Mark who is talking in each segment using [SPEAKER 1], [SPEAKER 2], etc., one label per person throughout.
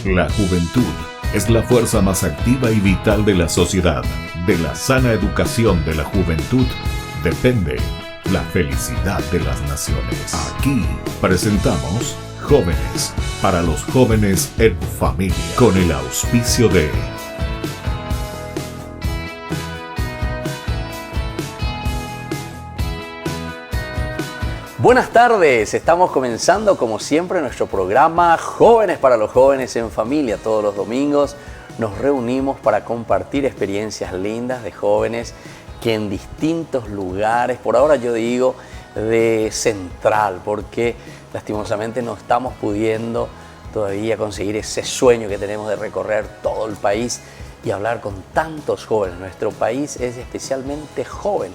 [SPEAKER 1] La juventud es la fuerza más activa y vital de la sociedad. De la sana educación de la juventud depende la felicidad de las naciones. Aquí presentamos Jóvenes para los jóvenes en familia, con el auspicio de
[SPEAKER 2] Buenas tardes, estamos comenzando como siempre nuestro programa Jóvenes para los jóvenes en familia. Todos los domingos nos reunimos para compartir experiencias lindas de jóvenes que en distintos lugares, por ahora yo digo de Central, porque lastimosamente no estamos pudiendo todavía conseguir ese sueño que tenemos de recorrer todo el país y hablar con tantos jóvenes. Nuestro país es especialmente joven.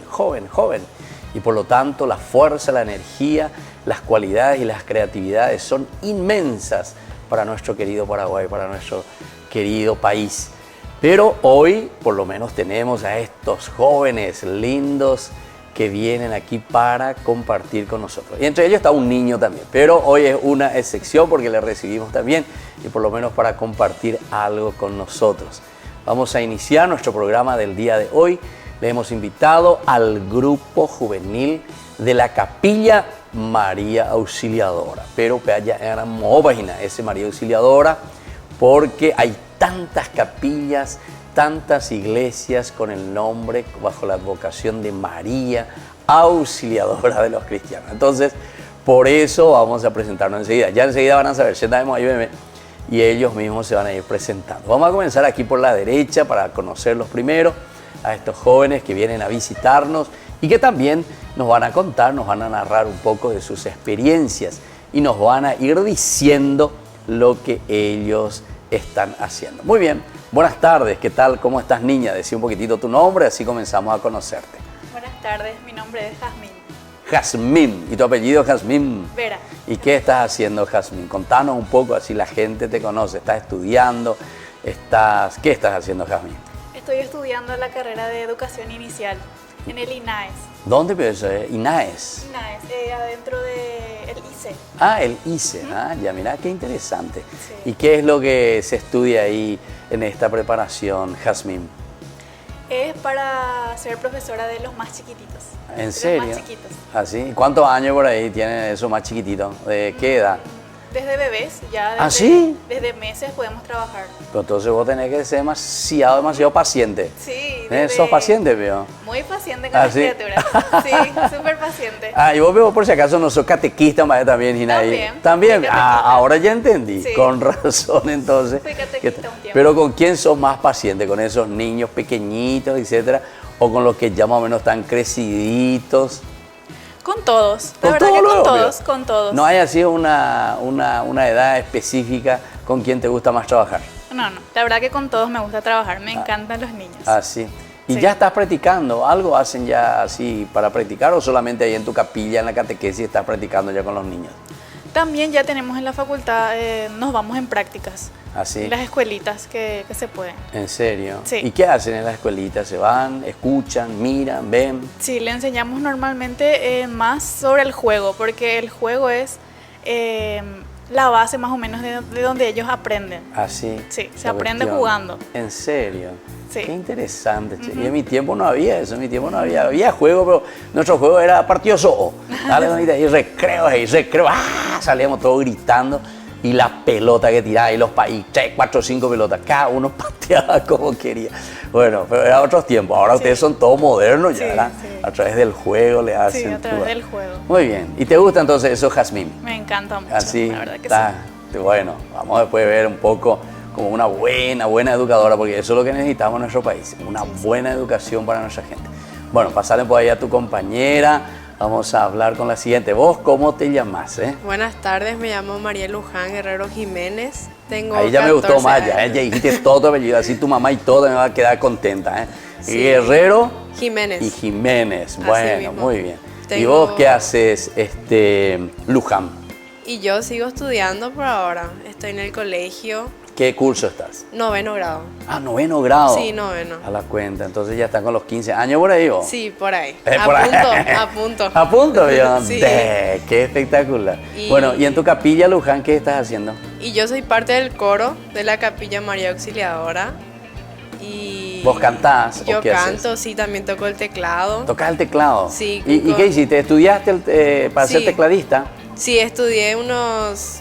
[SPEAKER 2] Y por lo tanto la fuerza, la energía, las cualidades y las creatividades son inmensas para nuestro querido Paraguay, para nuestro querido país. Pero hoy por lo menos tenemos a estos jóvenes lindos que vienen aquí para compartir con nosotros. Y entre ellos está un niño también, pero hoy es una excepción porque le recibimos también y por lo menos para compartir algo con nosotros. Vamos a iniciar nuestro programa del día de hoy. Le hemos invitado al grupo juvenil de la Capilla María Auxiliadora. Pero ya era una página ese María Auxiliadora porque hay tantas capillas, tantas iglesias con el nombre, bajo la advocación de María Auxiliadora de los cristianos. Entonces, por eso vamos a presentarnos enseguida. Ya enseguida van a saber, y ellos mismos se van a ir presentando. Vamos a comenzar aquí por la derecha para conocerlos primero, a estos jóvenes que vienen a visitarnos y que también nos van a contar, nos van a narrar un poco de sus experiencias y nos van a ir diciendo lo que ellos están haciendo. Muy bien, buenas tardes, ¿qué tal? ¿Cómo estás, niña? Decí un poquitito tu nombre, así comenzamos a conocerte.
[SPEAKER 3] Buenas tardes, mi nombre es Jazmín.
[SPEAKER 2] Jazmín, ¿y tu apellido Jazmín?
[SPEAKER 3] Vera.
[SPEAKER 2] ¿Y qué estás haciendo, Jazmín? Contanos un poco, así la gente te conoce. ¿Estás estudiando? ¿Qué estás haciendo, Jazmín?
[SPEAKER 3] Estoy estudiando la carrera de educación inicial en el INAES.
[SPEAKER 2] ¿Dónde es INAES?
[SPEAKER 3] INAES, adentro del ICE.
[SPEAKER 2] Ah, el ICE. Ya mira, qué interesante.
[SPEAKER 3] Sí.
[SPEAKER 2] ¿Y qué es lo que se estudia ahí en esta preparación, Jazmín?
[SPEAKER 3] Es para ser profesora de los más chiquititos.
[SPEAKER 2] ¿En serio?
[SPEAKER 3] Los más chiquitos.
[SPEAKER 2] ¿Ah, sí? ¿Cuántos años por ahí tienen esos más chiquititos? ¿De qué edad?
[SPEAKER 3] Desde bebés, ya desde,
[SPEAKER 2] ¿Ah, sí?
[SPEAKER 3] Desde meses podemos trabajar.
[SPEAKER 2] Pero entonces vos tenés que ser demasiado paciente.
[SPEAKER 3] Sí.
[SPEAKER 2] ¿Sos paciente, veo?
[SPEAKER 3] Muy paciente con las
[SPEAKER 2] ¿sí?
[SPEAKER 3] criaturas. Sí, súper paciente.
[SPEAKER 2] Y vos veo por si acaso no sos catequista más también, Gina. También. Ahora ya entendí. Sí. Con razón, entonces.
[SPEAKER 3] Fui catequista un tiempo.
[SPEAKER 2] Pero ¿con quién sos más paciente? ¿Con esos niños pequeñitos, etcétera? ¿O con los que ya más o menos están creciditos?
[SPEAKER 3] Con todos, la verdad que con todos.
[SPEAKER 2] ¿No hay así una edad específica con quien te gusta más trabajar?
[SPEAKER 3] No, la verdad que con todos me gusta trabajar, me encantan los niños.
[SPEAKER 2] Ah, sí. ¿Y
[SPEAKER 3] sí.
[SPEAKER 2] ya estás practicando? ¿Algo hacen ya así para practicar o solamente ahí en tu capilla, en la catequesis, estás practicando ya con los niños?
[SPEAKER 3] También ya tenemos en la facultad, nos vamos en prácticas.
[SPEAKER 2] ¿Así?
[SPEAKER 3] En las escuelitas que se pueden.
[SPEAKER 2] ¿En serio?
[SPEAKER 3] Sí.
[SPEAKER 2] ¿Y qué hacen en las escuelitas? ¿Se van, escuchan, miran, ven?
[SPEAKER 3] Sí, le enseñamos normalmente más sobre el juego, porque el juego es la base más o menos de donde ellos aprenden.
[SPEAKER 2] ¿Así?
[SPEAKER 3] Sí, se aprende jugando.
[SPEAKER 2] ¿En serio?
[SPEAKER 3] Sí.
[SPEAKER 2] Qué interesante, che. Y en mi tiempo no había eso, había juego, pero nuestro juego era partido solo. Dale, bonita, y recreo, salíamos todos gritando. Y la pelota que tiraba, y los países, 3, 4, 5 pelotas, cada uno pateaba como quería. Bueno, pero era otros tiempos. Ahora ustedes son todos modernos, ya, ¿verdad? Sí. A través del juego le hacen.
[SPEAKER 3] Sí, a través del juego.
[SPEAKER 2] Muy bien. ¿Y te gusta entonces eso, Jazmín?
[SPEAKER 3] Me encanta mucho,
[SPEAKER 2] así,
[SPEAKER 3] la verdad que sí.
[SPEAKER 2] Bueno, vamos después a ver un poco como una buena educadora, porque eso es lo que necesitamos en nuestro país, una buena educación para nuestra gente. Bueno, pasarle por ahí a tu compañera. Vamos a hablar con la siguiente. ¿Vos cómo te llamas?
[SPEAKER 4] Buenas tardes, me llamo María Luján Guerrero Jiménez. Tengo
[SPEAKER 2] ahí ya me gustó más, ya dijiste todo tu apellido, así tu mamá y todo me va a quedar contenta. Sí. Guerrero
[SPEAKER 4] Jiménez.
[SPEAKER 2] Y Jiménez. Bueno, muy bien.
[SPEAKER 4] Tengo...
[SPEAKER 2] ¿Y vos qué haces, Luján?
[SPEAKER 4] Y yo sigo estudiando por ahora. Estoy en el colegio.
[SPEAKER 2] ¿Qué curso estás?
[SPEAKER 4] Noveno grado.
[SPEAKER 2] Ah, noveno grado.
[SPEAKER 4] Sí, noveno.
[SPEAKER 2] A la cuenta, entonces ya están con los 15 años por ahí, ¿vos?
[SPEAKER 4] Sí, por ahí.
[SPEAKER 2] Por ahí.
[SPEAKER 4] A punto.
[SPEAKER 2] A punto, yo.
[SPEAKER 4] Sí.
[SPEAKER 2] Qué espectacular.
[SPEAKER 4] Y-
[SPEAKER 2] Bueno, y en tu capilla, Luján, ¿qué estás haciendo?
[SPEAKER 4] Y yo soy parte del coro de la Capilla María Auxiliadora. Y
[SPEAKER 2] ¿Vos cantás o
[SPEAKER 4] Yo
[SPEAKER 2] qué haces?
[SPEAKER 4] canto, sí, también toco el teclado.
[SPEAKER 2] ¿Tocas el teclado?
[SPEAKER 4] Sí,
[SPEAKER 2] ¿Y
[SPEAKER 4] con-
[SPEAKER 2] qué hiciste? ¿Estudiaste para ser
[SPEAKER 4] Sí.
[SPEAKER 2] tecladista?
[SPEAKER 4] Sí, estudié unos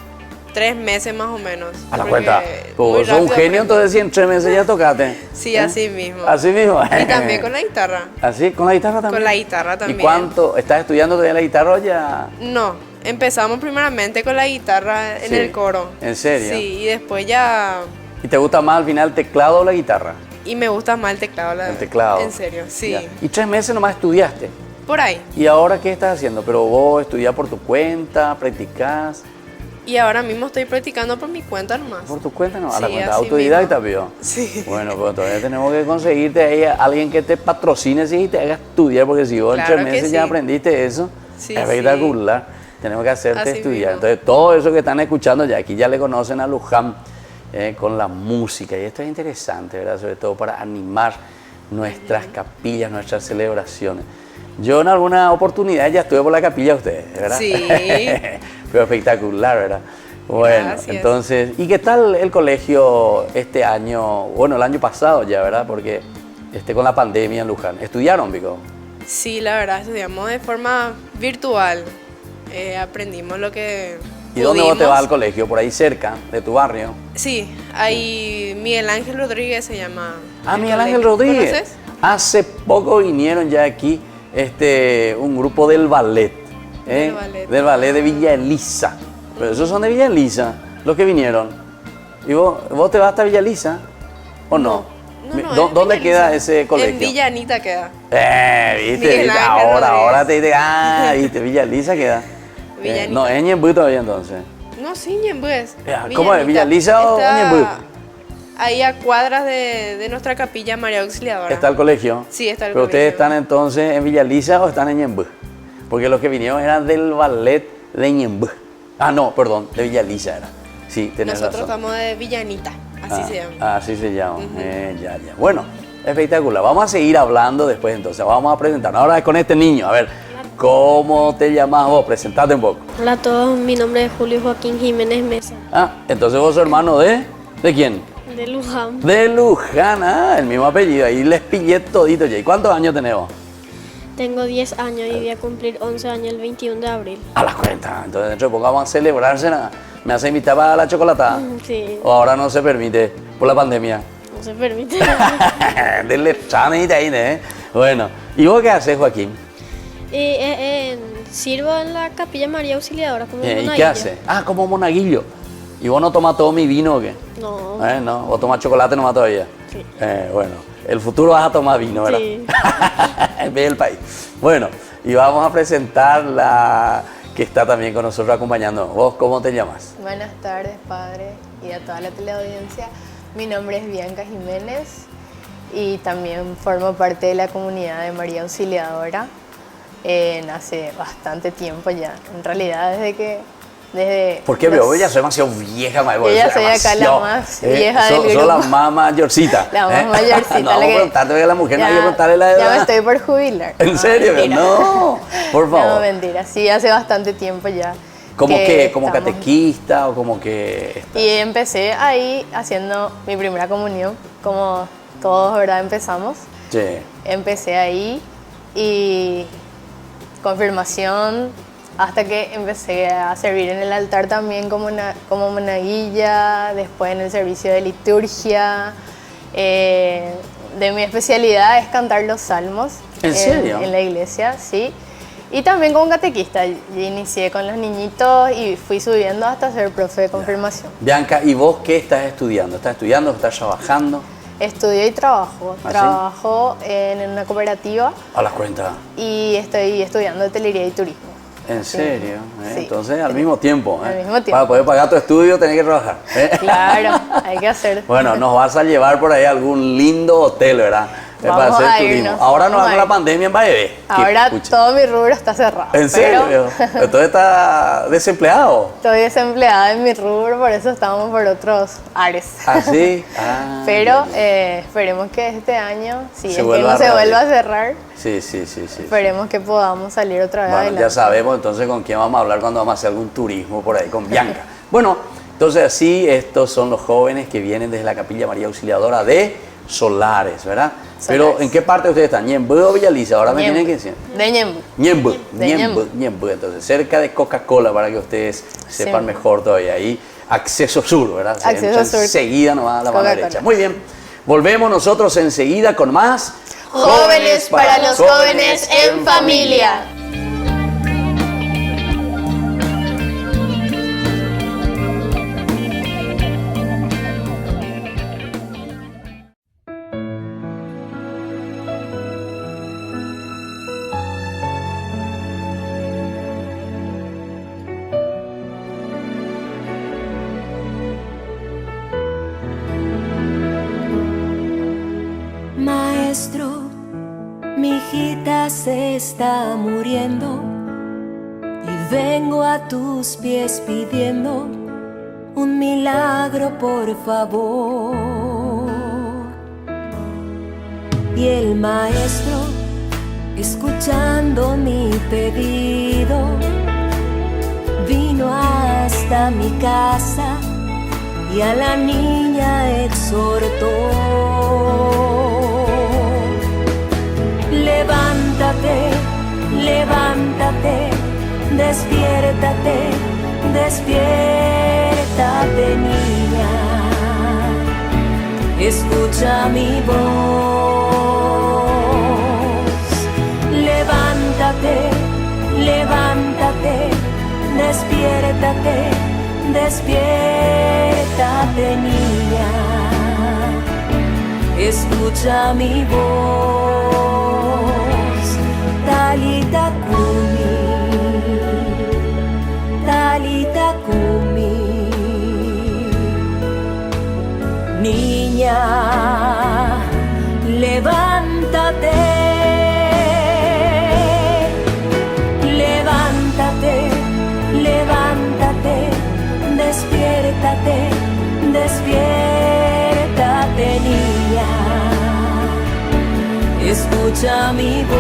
[SPEAKER 4] 3 meses más o menos.
[SPEAKER 2] A la
[SPEAKER 4] porque
[SPEAKER 2] cuenta.
[SPEAKER 4] muy
[SPEAKER 2] Pues sos un
[SPEAKER 4] rápido
[SPEAKER 2] genio,
[SPEAKER 4] aprendo.
[SPEAKER 2] entonces sí, en 3 meses ya tocaste.
[SPEAKER 4] Sí,
[SPEAKER 2] ¿Eh?
[SPEAKER 4] así mismo.
[SPEAKER 2] Así mismo.
[SPEAKER 4] Y también con la guitarra.
[SPEAKER 2] ¿Así? ¿Con la guitarra también?
[SPEAKER 4] Con la guitarra también.
[SPEAKER 2] ¿Y cuánto? ¿Estás estudiando todavía la guitarra o ya?
[SPEAKER 4] No, empezamos primeramente con la guitarra en
[SPEAKER 2] Sí.
[SPEAKER 4] el coro.
[SPEAKER 2] ¿En serio?
[SPEAKER 4] Sí, y después ya...
[SPEAKER 2] ¿Y te gusta más al final el teclado o la guitarra?
[SPEAKER 4] Y me gusta más el teclado.
[SPEAKER 2] El teclado.
[SPEAKER 4] En serio, sí.
[SPEAKER 2] Ya. Y 3 meses nomás estudiaste.
[SPEAKER 4] Por ahí.
[SPEAKER 2] ¿Y ahora qué estás haciendo? ¿Pero vos estudiás por tu cuenta, practicás?
[SPEAKER 4] Y ahora mismo estoy practicando por mi cuenta nomás.
[SPEAKER 2] ¿Por tu cuenta no? A la
[SPEAKER 4] Sí,
[SPEAKER 2] cuenta
[SPEAKER 4] así
[SPEAKER 2] autodidacta,
[SPEAKER 4] mismo.
[SPEAKER 2] ¿vio?
[SPEAKER 4] Sí.
[SPEAKER 2] Bueno, pues todavía tenemos que conseguirte ahí a alguien que te patrocine sí, y te haga estudiar, porque si vos
[SPEAKER 4] Claro
[SPEAKER 2] en 3
[SPEAKER 4] que
[SPEAKER 2] meses ya
[SPEAKER 4] sí.
[SPEAKER 2] aprendiste eso,
[SPEAKER 4] Sí,
[SPEAKER 2] es espectacular. Tenemos que hacerte
[SPEAKER 4] Así
[SPEAKER 2] estudiar.
[SPEAKER 4] mismo.
[SPEAKER 2] Entonces, todo eso que están escuchando ya aquí ya le conocen a Luján con la música. Y esto es interesante, ¿verdad? Sobre todo para animar nuestras capillas, nuestras celebraciones. Yo en alguna oportunidad ya estuve por la capilla de ustedes, ¿verdad?
[SPEAKER 4] Sí.
[SPEAKER 2] Pero espectacular, ¿verdad? Bueno,
[SPEAKER 4] Gracias.
[SPEAKER 2] entonces, ¿y qué tal el colegio este año? Bueno, el año pasado ya, ¿verdad? Porque con la pandemia en Luján. ¿Estudiaron, Pico?
[SPEAKER 4] Sí, la verdad, estudiamos de forma virtual. Aprendimos lo que
[SPEAKER 2] ¿Y dónde vos te
[SPEAKER 4] pudimos.
[SPEAKER 2] vas al colegio? ¿Por ahí cerca de tu barrio?
[SPEAKER 4] Sí, hay Miguel Ángel Rodríguez se llama.
[SPEAKER 2] Ah,
[SPEAKER 4] el
[SPEAKER 2] Miguel Ángel
[SPEAKER 4] colegio.
[SPEAKER 2] Rodríguez.
[SPEAKER 4] ¿Conoces?
[SPEAKER 2] Hace poco vinieron ya aquí un grupo del ballet.
[SPEAKER 4] Del ballet.
[SPEAKER 2] Del ballet de Villa Elisa. Pero esos son de Villa Elisa, los que vinieron. ¿Y vos te vas hasta Villa Elisa? ¿O no?
[SPEAKER 4] No,
[SPEAKER 2] ¿Dónde
[SPEAKER 4] en
[SPEAKER 2] queda
[SPEAKER 4] Villa
[SPEAKER 2] ese
[SPEAKER 4] Elisa.
[SPEAKER 2] colegio?
[SPEAKER 4] En Villa Anita queda.
[SPEAKER 2] ¿Viste?
[SPEAKER 4] Miguel
[SPEAKER 2] ¿Viste?
[SPEAKER 4] Ángel
[SPEAKER 2] Ahora
[SPEAKER 4] Rodríguez.
[SPEAKER 2] te viste, Villa Elisa queda.
[SPEAKER 4] Villa Anita.
[SPEAKER 2] No, es Ñemby todavía entonces.
[SPEAKER 4] No, sí, Ñembues.
[SPEAKER 2] Ya, ¿cómo es? ¿Villa Elisa o Ñemby?
[SPEAKER 4] Ahí a cuadras de nuestra capilla María Auxiliadora.
[SPEAKER 2] ¿Está el colegio?
[SPEAKER 4] Sí, está el
[SPEAKER 2] ¿Pero ustedes
[SPEAKER 4] colegio.
[SPEAKER 2] están entonces en Villa Elisa o están en Ñemby? Porque los que vinieron eran del ballet de Ñemby. Ah, no, perdón, de Villa Elisa era. Sí, tenés
[SPEAKER 4] Nosotros
[SPEAKER 2] razón.
[SPEAKER 4] estamos de Villa Anita, así se llama.
[SPEAKER 2] Así se llama. Ya. Bueno, espectacular. Vamos a seguir hablando después entonces. Vamos a presentarnos ahora con este niño. A ver, ¿cómo te llamas vos? Presentate un poco.
[SPEAKER 5] Hola a todos, mi nombre es Julio Joaquín Jiménez Mesa,
[SPEAKER 2] Ah, entonces vos sos hermano ¿de quién?
[SPEAKER 5] de Luján.
[SPEAKER 2] De Luján, el mismo apellido. Ahí les pillé todito ya. ¿Y cuántos años tenés vos?
[SPEAKER 5] Tengo 10 años y voy a cumplir 11 años el 21 de abril.
[SPEAKER 2] A las cuentas. Entonces dentro de poco vamos a celebrarse. ¿Me hace invitar para la chocolatada?
[SPEAKER 5] Sí,
[SPEAKER 2] ¿O ahora no se permite por la pandemia?
[SPEAKER 5] no se permite.
[SPEAKER 2] Denle chanita ahí, ¿eh? Bueno, ¿y vos qué haces, Joaquín?
[SPEAKER 5] Sirvo en la Capilla María Auxiliadora como
[SPEAKER 2] ¿Y
[SPEAKER 5] monaguillo.
[SPEAKER 2] qué haces? Ah, como monaguillo. ¿Y vos no tomas todo mi vino o qué?
[SPEAKER 5] No,
[SPEAKER 2] No, vos tomás chocolate nomás todavía.
[SPEAKER 5] Sí.
[SPEAKER 2] Bueno, el futuro vas a tomar vino, ¿verdad?
[SPEAKER 5] Sí.
[SPEAKER 2] Ve el país. Bueno, y vamos a presentar la que está también con nosotros acompañando. ¿Vos cómo te llamas?
[SPEAKER 6] Buenas tardes, padre, y a toda la teleaudiencia. Mi nombre es Bianca Jiménez y también formo parte de la comunidad de María Auxiliadora hace bastante tiempo ya. En realidad, desde
[SPEAKER 2] ¿Por qué veo? Ya soy demasiado vieja, ma.
[SPEAKER 6] Yo ya soy acá la más vieja del
[SPEAKER 2] Soy
[SPEAKER 6] grupo.
[SPEAKER 2] la más mayorcita.
[SPEAKER 6] La más mayorcita,
[SPEAKER 2] No,
[SPEAKER 6] la
[SPEAKER 2] vamos a
[SPEAKER 6] que-
[SPEAKER 2] preguntarte que a la mujer no hay que preguntarle la edad.
[SPEAKER 6] ya me estoy por jubilar.
[SPEAKER 2] ¿En serio?
[SPEAKER 6] Mentira.
[SPEAKER 2] No, por favor.
[SPEAKER 6] No, mentira. Sí, hace bastante tiempo ya.
[SPEAKER 2] ¿Como que como
[SPEAKER 6] estamos-
[SPEAKER 2] catequista o como que estás?
[SPEAKER 6] Y empecé ahí haciendo mi primera comunión, como todos, ¿verdad? Empezamos.
[SPEAKER 2] Sí.
[SPEAKER 6] Empecé ahí y confirmación hasta que empecé a servir en el altar también como monaguilla, después en el servicio de liturgia. De mi especialidad es cantar los salmos.
[SPEAKER 2] ¿En serio?
[SPEAKER 6] En la iglesia, sí. Y también como catequista. Yo inicié con los niñitos y fui subiendo hasta ser profe de confirmación.
[SPEAKER 2] Bianca, ¿y vos qué estás estudiando? ¿Estás estudiando? ¿Estás trabajando?
[SPEAKER 6] Estudio y trabajo.
[SPEAKER 2] ¿Ah, sí?
[SPEAKER 6] Trabajo en una cooperativa
[SPEAKER 2] A las cuentas.
[SPEAKER 6] y estoy estudiando hotelería y turismo.
[SPEAKER 2] ¿En serio?
[SPEAKER 6] Sí.
[SPEAKER 2] Entonces, al mismo tiempo.
[SPEAKER 6] Al mismo tiempo.
[SPEAKER 2] Para poder pagar tu estudio, tenés que trabajar.
[SPEAKER 6] Claro, hay que hacer.
[SPEAKER 2] Bueno, nos vas a llevar por ahí a algún lindo hotel, ¿verdad? para
[SPEAKER 6] Vamos
[SPEAKER 2] hacer
[SPEAKER 6] a
[SPEAKER 2] turismo.
[SPEAKER 6] irnos.
[SPEAKER 2] Ahora no
[SPEAKER 6] Vamos a
[SPEAKER 2] con la
[SPEAKER 6] ir.
[SPEAKER 2] pandemia en Baebé.
[SPEAKER 6] Ahora todo mi rubro está cerrado.
[SPEAKER 2] ¿En serio?
[SPEAKER 6] pero
[SPEAKER 2] Entonces está desempleado.
[SPEAKER 6] Estoy desempleada en mi rubro, por eso estamos por otros ares.
[SPEAKER 2] ¿Ah, sí? Ah,
[SPEAKER 6] Pero
[SPEAKER 2] ya, ya.
[SPEAKER 6] esperemos que este año, si
[SPEAKER 2] Se
[SPEAKER 6] es que
[SPEAKER 2] vuelva
[SPEAKER 6] no
[SPEAKER 2] a
[SPEAKER 6] se
[SPEAKER 2] reabrir.
[SPEAKER 6] vuelva a cerrar,
[SPEAKER 2] Sí.
[SPEAKER 6] esperemos que podamos salir otra vez
[SPEAKER 2] Bueno,
[SPEAKER 6] adelante.
[SPEAKER 2] ya sabemos entonces con quién vamos a hablar cuando vamos a hacer algún turismo por ahí, con Bianca. Bueno, entonces así, estos son los jóvenes que vienen desde la Capilla María Auxiliadora de Solares, ¿verdad? Pero,
[SPEAKER 6] Solares.
[SPEAKER 2] ¿en qué parte ustedes están? ¿Ñemby o Villaliza? Ahora me tienen que decir.
[SPEAKER 6] De Ñemby.
[SPEAKER 2] Ñemby. Entonces, cerca de Coca-Cola, para que ustedes sepan
[SPEAKER 6] Sí.
[SPEAKER 2] mejor todavía. Ahí, Acceso Sur, ¿verdad? Se
[SPEAKER 6] Acceso
[SPEAKER 2] entra
[SPEAKER 6] Sur.
[SPEAKER 2] enseguida nomás a la mano
[SPEAKER 6] Coca-Cola.
[SPEAKER 2] derecha. Muy bien. Volvemos nosotros enseguida con más
[SPEAKER 6] Jóvenes para los jóvenes en familia.
[SPEAKER 7] Maestro, mi hijita se está muriendo y vengo a tus pies pidiendo un milagro, por favor. Y el maestro, escuchando mi pedido, vino hasta mi casa y a la niña exhortó. Levántate, levántate, despiértate, despiértate, niña. Escucha mi voz. Levántate, levántate, despiértate, despiértate, niña. Escucha mi voz. Talita Kumi, Talita Kumi. Niña, levántate, levántate, levántate, despiértate, despiértate, niña. Escucha mi voz.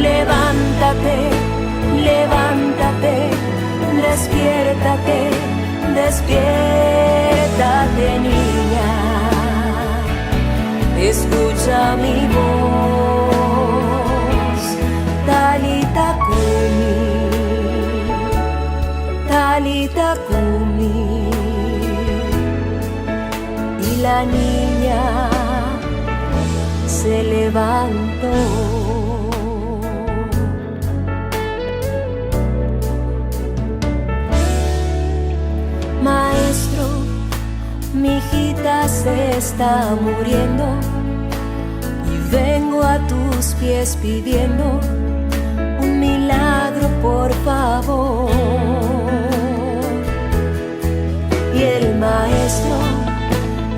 [SPEAKER 7] Levántate, levántate, despiértate, despiértate, niña. Escucha mi voz. Talita Kumi, Talita Kumi. Y la niña se levantó. Maestro, mi hijita se está muriendo y vengo a tus pies pidiendo un milagro, por favor. Y el maestro,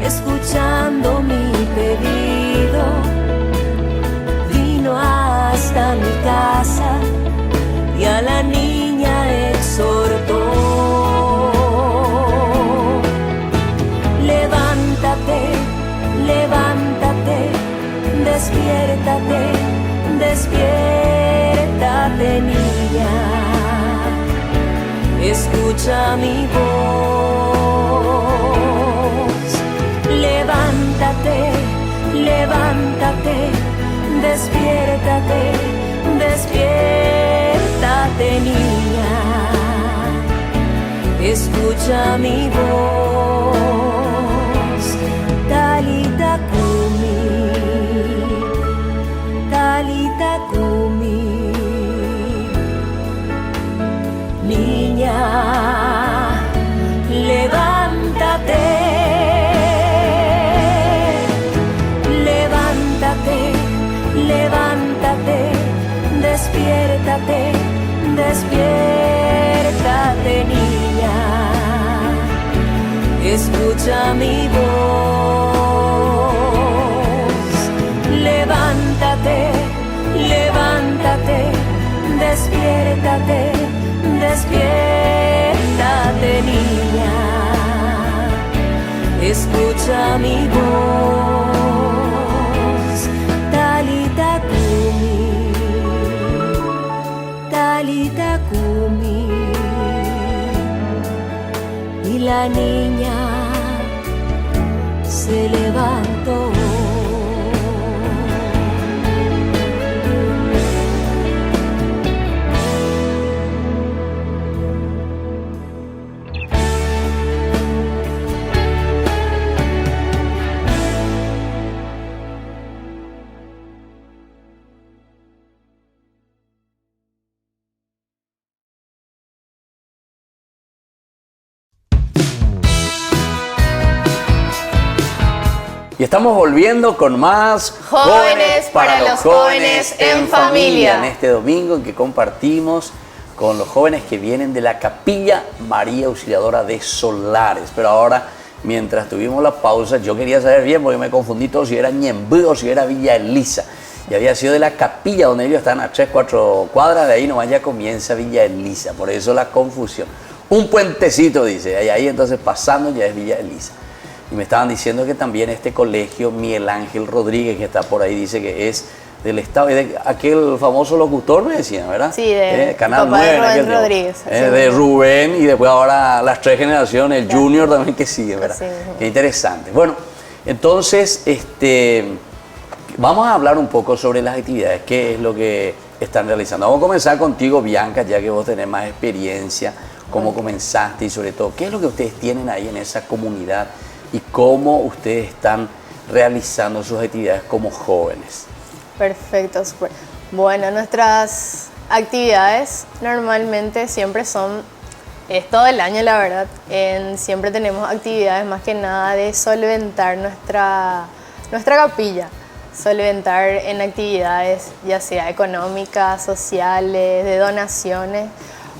[SPEAKER 7] escuchando mi pedido, vino hasta mi casa y a la niña exhortó. Levántate, levántate, despiértate, despiértate, niña. Escucha mi voz. Levántate, levántate, despiértate, despiértate, niña. Escucha mi voz. Talita Kumi, Talita Kumi. Niña, levántate, levántate, levántate, despiértate, despiértate, niña. Escucha mi voz. despiértate, despiértate niña, escucha mi voz, Talita Kumi, Talita Kumi. Y la niña se levantó.
[SPEAKER 2] Y estamos volviendo con más
[SPEAKER 6] Jóvenes para los jóvenes en familia.
[SPEAKER 2] En este domingo en que compartimos con los jóvenes que vienen de la Capilla María Auxiliadora de Solares. Pero ahora, mientras tuvimos la pausa, yo quería saber bien, porque me confundí todo, si era Ñemby o si era Villa Elisa. Y había sido de la capilla donde ellos están a 3-4 cuadras, de ahí nomás ya comienza Villa Elisa. Por eso la confusión. Un puentecito, dice, y ahí entonces pasando ya es Villa Elisa. Y me estaban diciendo que también este colegio Miguel Ángel Rodríguez, que está por ahí, dice que es del Estado, y de aquel famoso locutor, me decían, ¿verdad?
[SPEAKER 6] Sí, de
[SPEAKER 2] Canal
[SPEAKER 6] papá
[SPEAKER 2] 9,
[SPEAKER 6] de Rubén
[SPEAKER 2] aquel tiempo.
[SPEAKER 6] Rodríguez.
[SPEAKER 2] De Rubén, y después ahora las 3 generaciones, el Junior también que sigue, ¿verdad?
[SPEAKER 6] Así mismo.
[SPEAKER 2] Qué interesante. Bueno, entonces, vamos a hablar un poco sobre las actividades, qué es lo que están realizando. Vamos a comenzar contigo, Bianca, ya que vos tenés más experiencia, cómo comenzaste y sobre todo, qué es lo que ustedes tienen ahí en esa comunidad y cómo ustedes están realizando sus actividades como jóvenes.
[SPEAKER 6] Perfecto, súper. Bueno, nuestras actividades normalmente siempre son, es todo el año la verdad, siempre tenemos actividades más que nada de solventar nuestra capilla, solventar en actividades ya sea económicas, sociales, de donaciones,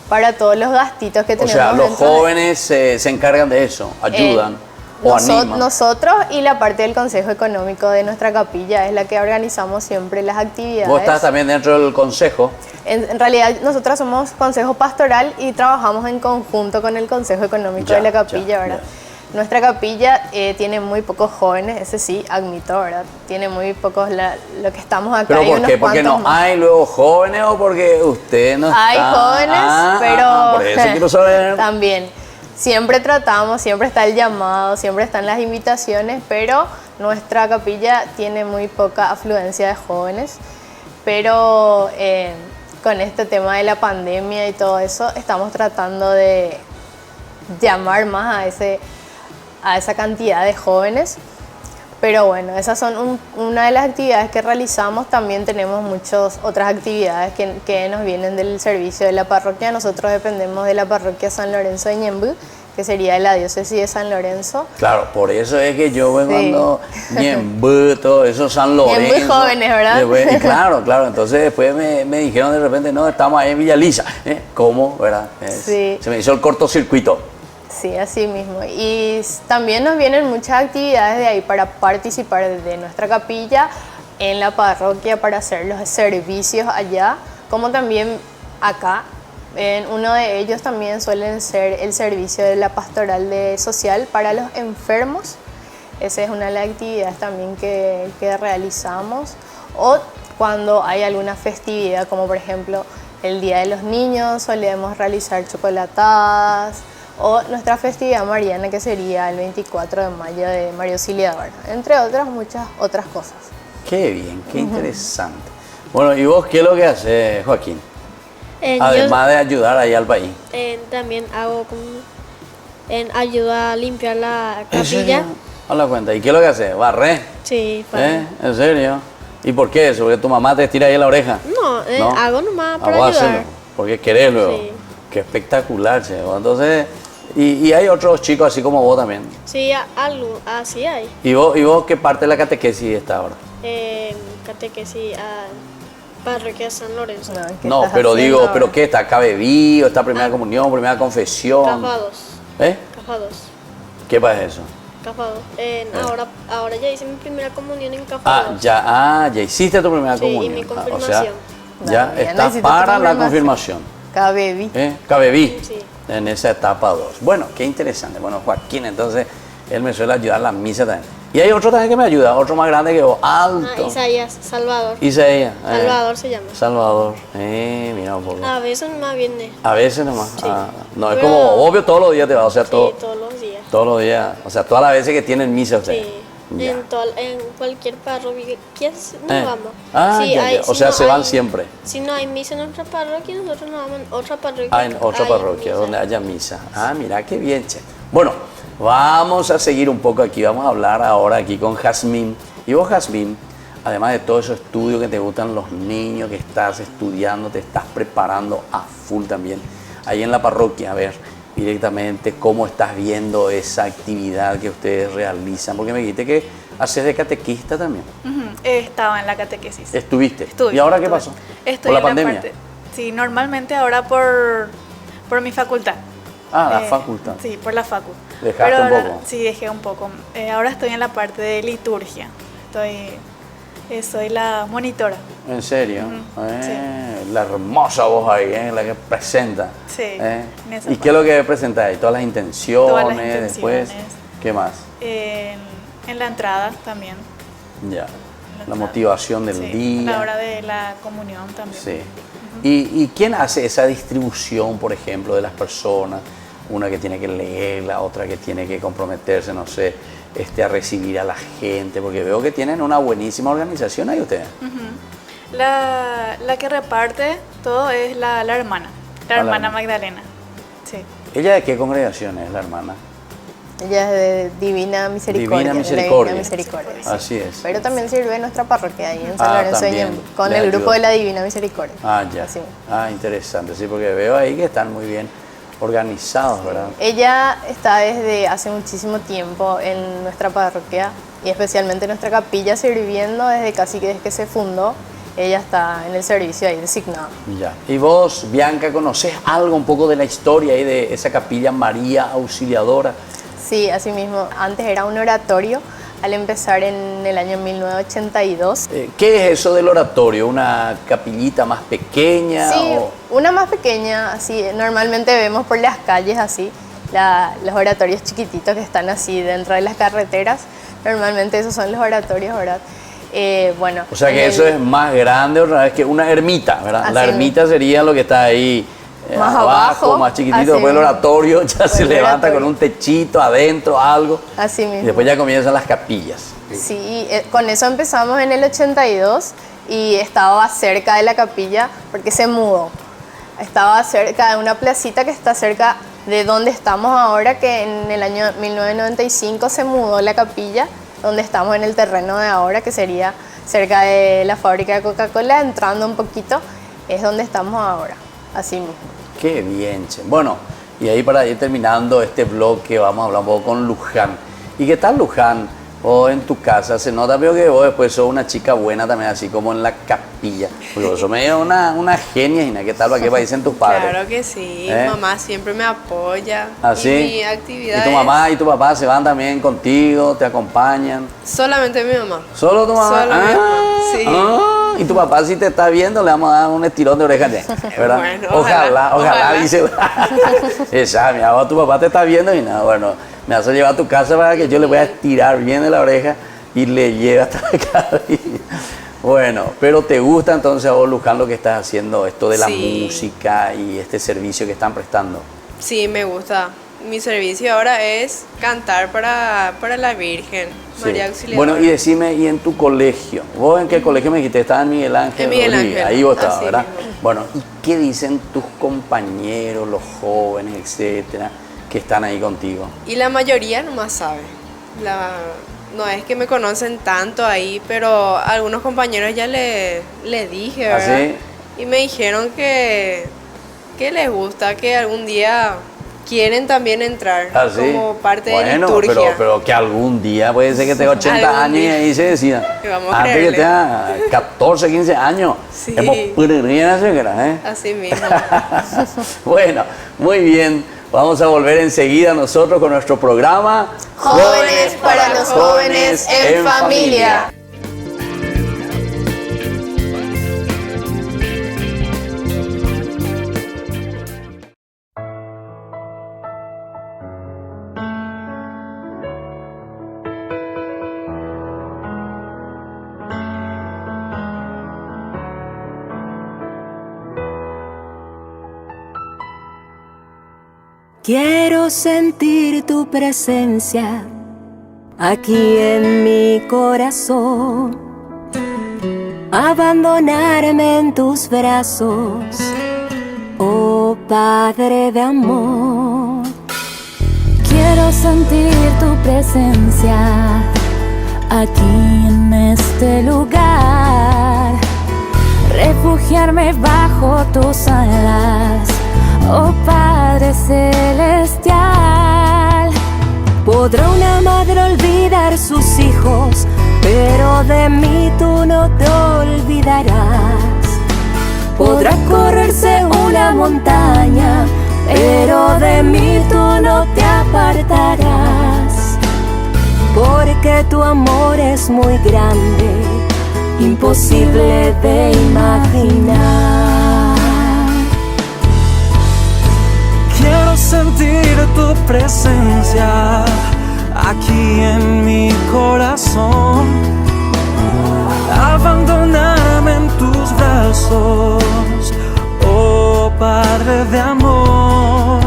[SPEAKER 6] para todos los gastitos que
[SPEAKER 2] O
[SPEAKER 6] tenemos.
[SPEAKER 2] sea, los
[SPEAKER 6] dentro de-
[SPEAKER 2] jóvenes se encargan de eso, ayudan o animan.
[SPEAKER 6] Nosotros y la parte del consejo económico de nuestra capilla es la que organizamos siempre las actividades.
[SPEAKER 2] Vos estás también dentro del consejo.
[SPEAKER 6] En realidad nosotros somos consejo pastoral y trabajamos en conjunto con el consejo económico
[SPEAKER 2] Ya,
[SPEAKER 6] de la capilla,
[SPEAKER 2] ya,
[SPEAKER 6] ¿verdad? Nuestra capilla tiene muy pocos jóvenes, ese sí, admito, ¿verdad? Tiene muy pocos, lo que estamos acá.
[SPEAKER 2] ¿Pero
[SPEAKER 6] hay
[SPEAKER 2] por
[SPEAKER 6] unos
[SPEAKER 2] qué? ¿Porque no
[SPEAKER 6] cuantos más.
[SPEAKER 2] hay luego jóvenes o porque usted no está?
[SPEAKER 6] Hay jóvenes, pero
[SPEAKER 2] por eso quiero saber.
[SPEAKER 6] también siempre tratamos, siempre está el llamado, siempre están las invitaciones, pero nuestra capilla tiene muy poca afluencia de jóvenes. Pero con este tema de la pandemia y todo eso, estamos tratando de llamar más a esa cantidad de jóvenes. Pero bueno, esas son una de las actividades que realizamos. También tenemos muchas otras actividades que nos vienen del servicio de la parroquia. Nosotros dependemos de la parroquia San Lorenzo de Ñemby, que sería de la diócesis de San Lorenzo.
[SPEAKER 2] Claro, por eso es que yo vengo
[SPEAKER 6] Sí.
[SPEAKER 2] cuando Ñemby, todo eso, San Lorenzo.
[SPEAKER 6] Ñemby jóvenes, ¿verdad?
[SPEAKER 2] Después, y claro, entonces después me dijeron de repente, no, estamos ahí en Villa Elisa. ¿Cómo? ¿Verdad?
[SPEAKER 6] Sí.
[SPEAKER 2] Se me hizo el cortocircuito.
[SPEAKER 6] Sí, así mismo. Y también nos vienen muchas actividades de ahí para participar de nuestra capilla en la parroquia, para hacer los servicios allá, como también acá. Uno de ellos también suelen ser el servicio de la pastoral social para los enfermos. Esa es una de las actividades también que realizamos. O cuando hay alguna festividad, como por ejemplo el Día de los Niños, solemos realizar chocolatadas. O nuestra festividad mariana, que sería el 24 de mayo de María Auxiliadora, entre otras muchas otras cosas.
[SPEAKER 2] Qué bien, qué interesante. Bueno, ¿y vos qué es lo que haces, Joaquín?
[SPEAKER 5] Yo
[SPEAKER 2] Además de ayudar ahí al país.
[SPEAKER 5] también hago ayuda a limpiar la
[SPEAKER 2] ¿En serio?
[SPEAKER 5] capilla.
[SPEAKER 2] Haz la cuenta. ¿Y qué es lo que haces? ¿Barré?
[SPEAKER 5] Sí, para...
[SPEAKER 2] ¿En serio? ¿Y por qué eso? ¿Porque tu mamá te estira ahí en la oreja?
[SPEAKER 5] No,
[SPEAKER 2] ¿No?
[SPEAKER 5] hago nomás para
[SPEAKER 2] Vos
[SPEAKER 5] ayudar.
[SPEAKER 2] hacelo, porque querés luego.
[SPEAKER 5] Sí.
[SPEAKER 2] Qué espectacular, che. Entonces, y hay otros chicos así como vos también.
[SPEAKER 5] Sí, algo, así hay.
[SPEAKER 2] ¿Y vos qué parte de la catequesis está ahora?
[SPEAKER 5] Catequesis a Parroquia San Lorenzo.
[SPEAKER 6] ¿Qué
[SPEAKER 2] No,
[SPEAKER 6] estás
[SPEAKER 2] pero
[SPEAKER 6] haciendo
[SPEAKER 2] digo,
[SPEAKER 6] ahora?
[SPEAKER 2] ¿pero qué? ¿Está acá bebido? ¿Está primera comunión, primera confesión?
[SPEAKER 5] Cafados.
[SPEAKER 2] ¿Eh?
[SPEAKER 5] Cafados.
[SPEAKER 2] ¿Qué pasa eso?
[SPEAKER 5] Cafados. Ahora ya hice mi primera comunión en
[SPEAKER 2] Ah,
[SPEAKER 5] Cafados.
[SPEAKER 2] ya hiciste tu primera
[SPEAKER 5] Sí, y
[SPEAKER 2] comunión.
[SPEAKER 5] mi
[SPEAKER 2] O sea,
[SPEAKER 5] confirmación.
[SPEAKER 2] ya
[SPEAKER 6] No, ya
[SPEAKER 2] estás
[SPEAKER 6] necesitas tu
[SPEAKER 2] para la
[SPEAKER 6] confirmación.
[SPEAKER 2] confirmación.
[SPEAKER 6] Cabevi.
[SPEAKER 2] Cabeví,
[SPEAKER 5] Sí.
[SPEAKER 2] en esa etapa 2. Bueno, qué interesante. Bueno, Joaquín, entonces, él me suele ayudar a la misa también. Y hay otro también que me ayuda, otro más grande que vos, alto.
[SPEAKER 5] Isaías, Salvador.
[SPEAKER 2] Isaías.
[SPEAKER 5] Salvador se llama.
[SPEAKER 2] Salvador. Mira un poco.
[SPEAKER 5] A veces más viene.
[SPEAKER 2] A veces nomás.
[SPEAKER 5] Sí.
[SPEAKER 2] No, es
[SPEAKER 5] Pero-
[SPEAKER 2] como obvio todos los días te va, o sea,
[SPEAKER 5] Sí,
[SPEAKER 2] todo,
[SPEAKER 5] todos los días.
[SPEAKER 2] todos los días, o sea, todas las veces que tienen misa ustedes.
[SPEAKER 5] Sí.
[SPEAKER 2] Ya.
[SPEAKER 5] En cualquier parroquia nos
[SPEAKER 2] Eh.
[SPEAKER 5] vamos.
[SPEAKER 2] Ah,
[SPEAKER 5] Si
[SPEAKER 2] ya,
[SPEAKER 5] hay-
[SPEAKER 2] ya. O
[SPEAKER 5] si
[SPEAKER 2] sea,
[SPEAKER 5] no
[SPEAKER 2] se van
[SPEAKER 5] hay-
[SPEAKER 2] siempre.
[SPEAKER 5] Si no hay misa en nuestra parroquia, nosotros nos vamos a otra parroquia.
[SPEAKER 2] Ah, en otra
[SPEAKER 5] Hay
[SPEAKER 2] parroquia
[SPEAKER 5] misa.
[SPEAKER 2] donde haya misa. Ah, mira qué bien, che. Bueno, vamos a seguir un poco aquí. Vamos a hablar ahora aquí con Jazmín. Y vos, Jazmín, además de todo esos estudios que te gustan los niños, que estás estudiando, te estás preparando a full también. Ahí en la parroquia, a ver directamente cómo estás viendo esa actividad que ustedes realizan. Porque me dijiste que haces de catequista también.
[SPEAKER 3] Ujú, estaba en la catequesis.
[SPEAKER 2] Estuviste.
[SPEAKER 3] Estuve,
[SPEAKER 2] ¿Y ahora qué
[SPEAKER 3] estuve.
[SPEAKER 2] pasó?
[SPEAKER 3] Estoy
[SPEAKER 2] ¿Por la
[SPEAKER 3] en
[SPEAKER 2] pandemia?
[SPEAKER 3] parte. Sí, normalmente ahora por mi facultad.
[SPEAKER 2] Ah, la facultad.
[SPEAKER 3] Sí, por la facu.
[SPEAKER 2] ¿Dejaste
[SPEAKER 3] Pero
[SPEAKER 2] un
[SPEAKER 3] ahora-
[SPEAKER 2] poco?
[SPEAKER 3] Sí, dejé un poco. Ahora estoy en la parte de liturgia. Soy la monitora.
[SPEAKER 2] ¿En serio?
[SPEAKER 3] Ujú,
[SPEAKER 2] La hermosa voz ahí, la que presenta.
[SPEAKER 3] Sí, en esa
[SPEAKER 2] ¿Y qué es lo que presenta ahí? Todas las intenciones,
[SPEAKER 3] Todas las
[SPEAKER 2] después,
[SPEAKER 3] intenciones.
[SPEAKER 2] ¿qué más?
[SPEAKER 3] En la entrada también.
[SPEAKER 2] Ya, la
[SPEAKER 3] entrada.
[SPEAKER 2] motivación del
[SPEAKER 3] Sí,
[SPEAKER 2] día.
[SPEAKER 3] a la hora de la comunión también.
[SPEAKER 2] Sí. ¿Y quién hace esa distribución, por ejemplo, de las personas? Una que tiene que leer, la otra que tiene que comprometerse, no sé, a recibir a la gente, porque veo que tienen una buenísima organización ahí ustedes.
[SPEAKER 3] La que reparte todo es la hermana, la
[SPEAKER 2] la
[SPEAKER 3] hermana
[SPEAKER 2] hermana.
[SPEAKER 3] Magdalena. Sí.
[SPEAKER 2] ¿Ella de qué congregación es, la hermana?
[SPEAKER 6] Ella es de Divina Misericordia.
[SPEAKER 2] Divina
[SPEAKER 6] de la
[SPEAKER 2] Misericordia.
[SPEAKER 6] Divina Misericordia, sí.
[SPEAKER 2] Así es.
[SPEAKER 6] Pero también sirve en nuestra parroquia ahí en San Lorenzo de
[SPEAKER 2] también,
[SPEAKER 6] Ñemby, con
[SPEAKER 2] le
[SPEAKER 6] el grupo
[SPEAKER 2] ayuda.
[SPEAKER 6] de la Divina Misericordia.
[SPEAKER 2] Ah, ya.
[SPEAKER 6] Así.
[SPEAKER 2] Ah, interesante, sí, porque veo ahí que están muy bien organizados, ¿verdad?
[SPEAKER 6] Ella está desde hace muchísimo tiempo en nuestra parroquia y especialmente en nuestra capilla sirviendo desde casi que desde que se fundó. Ella está en el servicio ahí designada.
[SPEAKER 2] Ya. ¿Y vos, Bianca, conocés algo un poco de la historia ahí de esa capilla María Auxiliadora?
[SPEAKER 6] Sí, así mismo. Antes era un oratorio al empezar en el año 1982.
[SPEAKER 2] ¿Qué es eso del oratorio? ¿Una capillita más pequeña?
[SPEAKER 6] Sí,
[SPEAKER 2] o-
[SPEAKER 6] una más pequeña, así normalmente vemos por las calles así, los oratorios chiquititos que están así dentro de las carreteras. Normalmente esos son los oratorios, ¿verdad? Bueno,
[SPEAKER 2] O sea
[SPEAKER 6] en
[SPEAKER 2] que
[SPEAKER 6] el-
[SPEAKER 2] eso es más grande otra vez que una ermita, ¿verdad?
[SPEAKER 6] Así
[SPEAKER 2] La ermita sería lo que está ahí
[SPEAKER 6] Más
[SPEAKER 2] abajo,
[SPEAKER 6] abajo,
[SPEAKER 2] más chiquitito.
[SPEAKER 6] así
[SPEAKER 2] Después el
[SPEAKER 6] mismo.
[SPEAKER 2] oratorio ya se
[SPEAKER 6] El
[SPEAKER 2] levanta
[SPEAKER 6] oratorio.
[SPEAKER 2] con un techito adentro, algo.
[SPEAKER 6] Así
[SPEAKER 2] Y
[SPEAKER 6] mismo.
[SPEAKER 2] después ya comienzan las capillas.
[SPEAKER 6] Sí, con eso empezamos en el 82 y estaba cerca de la capilla porque se mudó. Estaba cerca de una placita que está cerca de donde estamos ahora, que en el año 1995 se mudó la capilla, donde estamos en el terreno de ahora, que sería cerca de la fábrica de Coca-Cola, entrando un poquito, es donde estamos ahora, así mismo.
[SPEAKER 2] Qué bien, che. Bueno, y ahí para ir terminando este blog que vamos a hablar un poco con Luján. ¿Y qué tal, Luján? O en tu casa, se nota, veo que vos después sos una chica buena también, así como en la capilla. Porque vos sos medio una genia, Gina. ¿Qué tal? ¿Para qué dicen tus padres?
[SPEAKER 4] Claro que sí,
[SPEAKER 2] ¿Eh?
[SPEAKER 4] mamá siempre me apoya.
[SPEAKER 2] ¿Ah,
[SPEAKER 4] Y
[SPEAKER 2] sí?
[SPEAKER 4] mi actividad
[SPEAKER 2] ¿Y tu mamá y tu papá se van también contigo, te acompañan?
[SPEAKER 4] solamente mi mamá.
[SPEAKER 2] ¿Solo tu mamá?
[SPEAKER 4] Solo mi mamá, sí.
[SPEAKER 2] Y tu papá si te está viendo le vamos a dar un estirón de oreja, ¿verdad?
[SPEAKER 4] Bueno,
[SPEAKER 2] ojalá,
[SPEAKER 4] ojalá.
[SPEAKER 2] dice. Esa, mi amor, tu papá te está viendo y nada, bueno, me vas a llevar a tu casa para que yo le voy a estirar bien de la oreja y le lleve hasta acá. Bueno, pero ¿te gusta entonces a vos, Luján, lo que estás haciendo, esto de la
[SPEAKER 4] Sí.
[SPEAKER 2] música y este servicio que están prestando?
[SPEAKER 4] Sí, me gusta. Mi servicio ahora es cantar para la Virgen,
[SPEAKER 2] Sí.
[SPEAKER 4] María Auxiliadora.
[SPEAKER 2] Bueno, y decime, ¿y en tu colegio? ¿Vos en qué colegio me dijiste? Estaba en Miguel Ángel
[SPEAKER 4] En Miguel
[SPEAKER 2] Rodríguez.
[SPEAKER 4] Ángel,
[SPEAKER 2] Ahí vos estabas,
[SPEAKER 4] así
[SPEAKER 2] ¿verdad?
[SPEAKER 4] mismo.
[SPEAKER 2] Bueno, ¿y qué dicen tus compañeros, los jóvenes, etcétera, que están ahí contigo?
[SPEAKER 4] Y la mayoría nomás sabe. No es que me conocen tanto ahí, pero a algunos compañeros ya le dije,
[SPEAKER 2] ¿Ah,
[SPEAKER 4] ¿verdad?
[SPEAKER 2] sí?
[SPEAKER 4] Y me dijeron que les gusta, que algún día quieren también entrar
[SPEAKER 2] ¿Ah, sí?
[SPEAKER 4] como parte de
[SPEAKER 2] Bueno,
[SPEAKER 4] liturgia.
[SPEAKER 2] pero que algún día puede ser que tenga 80
[SPEAKER 4] Algún
[SPEAKER 2] años y
[SPEAKER 4] día.
[SPEAKER 2] ahí se decida.
[SPEAKER 4] Que vamos a
[SPEAKER 2] Antes que
[SPEAKER 4] creerle.
[SPEAKER 2] tenga 14, 15 años.
[SPEAKER 4] Sí.
[SPEAKER 2] Es peregrina, señora, ¿eh?
[SPEAKER 4] Así mismo.
[SPEAKER 2] Bueno, muy bien. Vamos a volver enseguida nosotros con nuestro programa
[SPEAKER 6] Jóvenes para los jóvenes en familia.
[SPEAKER 7] Quiero sentir tu presencia aquí en mi corazón, abandonarme en tus brazos, oh Padre de amor.
[SPEAKER 8] Quiero sentir tu presencia aquí en este lugar, refugiarme bajo tus alas, oh Padre celestial.
[SPEAKER 7] Podrá una madre olvidar sus hijos, pero de mí tú no te olvidarás. Podrá correrse una montaña, pero de mí tú no te apartarás. Porque tu amor es muy grande, imposible de imaginar.
[SPEAKER 9] Quiero sentir tu presencia aquí en mi corazón, abandonarme en tus brazos, oh Padre de amor.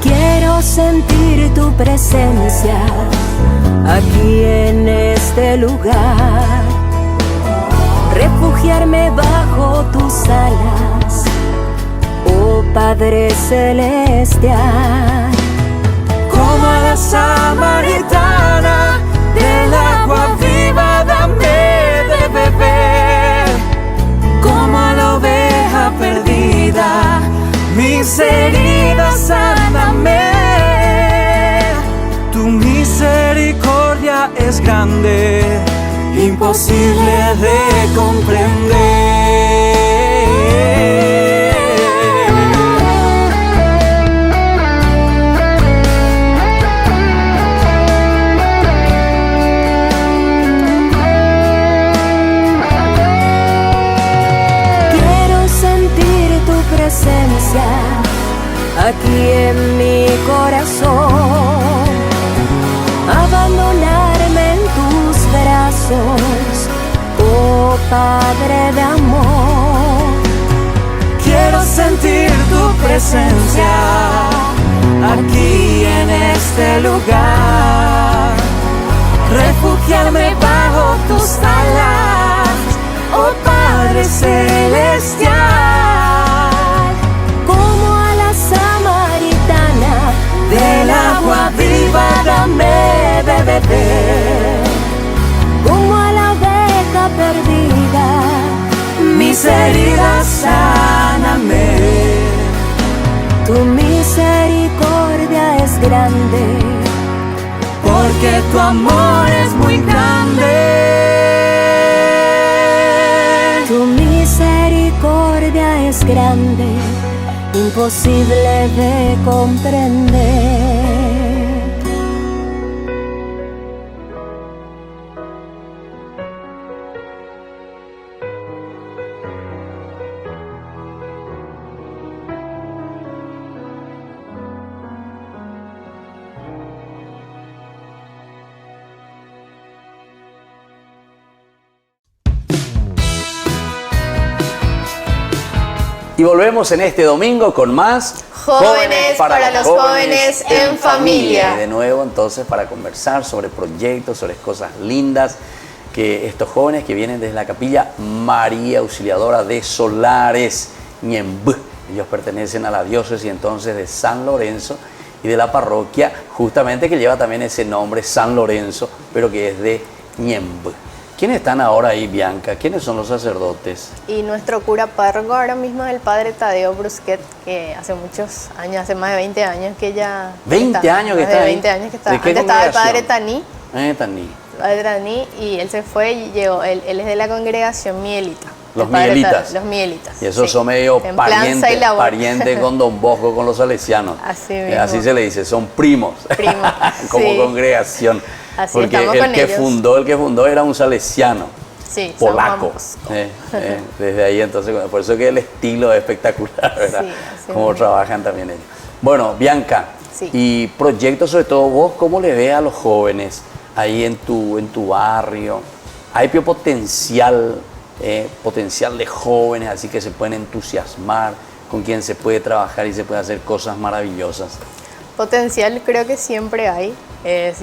[SPEAKER 7] Quiero sentir tu presencia aquí en este lugar, refugiarme bajo tus alas, oh Padre celestial.
[SPEAKER 9] Como a la samaritana, del agua viva dame de beber. Como a la oveja perdida, mis heridas sáname. Tu misericordia es grande, imposible de comprender.
[SPEAKER 7] Aquí en mi corazón, abandonarme en tus brazos, oh Padre de amor.
[SPEAKER 9] Quiero sentir tu presencia aquí en este lugar, refugiarme bajo tus alas, oh Padre celestial.
[SPEAKER 7] Del agua viva dame de beber. Como a la oveja perdida,
[SPEAKER 9] mis heridas sáname.
[SPEAKER 7] Tu misericordia es grande,
[SPEAKER 9] porque tu amor es muy grande.
[SPEAKER 7] Tu misericordia es grande, imposible de comprender.
[SPEAKER 2] Y volvemos en este domingo con más
[SPEAKER 6] Jóvenes para los jóvenes en familia.
[SPEAKER 2] De nuevo entonces para conversar sobre proyectos, sobre cosas lindas que estos jóvenes que vienen desde la capilla María Auxiliadora de Solares, Ñemby. Ellos pertenecen a la diócesis entonces de San Lorenzo y de la parroquia justamente que lleva también ese nombre San Lorenzo, pero que es de Ñemby. ¿Quiénes están ahora ahí, Bianca? ¿Quiénes son los sacerdotes?
[SPEAKER 6] Y nuestro cura párroco ahora mismo es el padre Tadeo Brusquet, que hace muchos años, hace más de 20 años que ya
[SPEAKER 2] 20
[SPEAKER 6] está,
[SPEAKER 2] años que está ahí.
[SPEAKER 6] 20 años que está.
[SPEAKER 2] ¿De qué
[SPEAKER 6] Antes estaba el padre
[SPEAKER 2] congregación?
[SPEAKER 6] Taní.
[SPEAKER 2] Taní.
[SPEAKER 6] Padre Taní, y él se fue y llegó, él es de la congregación Mielita.
[SPEAKER 2] Los mielitas.
[SPEAKER 6] Los mielitas.
[SPEAKER 2] Y esos
[SPEAKER 6] sí.
[SPEAKER 2] son medio
[SPEAKER 6] Templanza y labor.
[SPEAKER 2] parientes con Don Bosco, con los salesianos.
[SPEAKER 6] Así mismo.
[SPEAKER 2] Así se le dice, son primos.
[SPEAKER 6] Primos,
[SPEAKER 2] como
[SPEAKER 6] sí.
[SPEAKER 2] Congregación.
[SPEAKER 6] Así
[SPEAKER 2] porque
[SPEAKER 6] estamos
[SPEAKER 2] el
[SPEAKER 6] con
[SPEAKER 2] que
[SPEAKER 6] ellos.
[SPEAKER 2] fundó era un salesiano.
[SPEAKER 6] Sí,
[SPEAKER 2] polaco.
[SPEAKER 6] San Juan Bosco.
[SPEAKER 2] Desde ahí entonces, por eso que el estilo es espectacular, ¿verdad?
[SPEAKER 6] Sí, así
[SPEAKER 2] Cómo
[SPEAKER 6] mismo.
[SPEAKER 2] trabajan también ellos. Bueno, Bianca,
[SPEAKER 6] Sí.
[SPEAKER 2] y proyectos sobre todo vos, ¿cómo le ves a los jóvenes ahí en tu barrio? ¿Hay potencial de jóvenes así que se pueden entusiasmar con quien se puede trabajar y se puede hacer cosas maravillosas?
[SPEAKER 6] Potencial creo que siempre hay,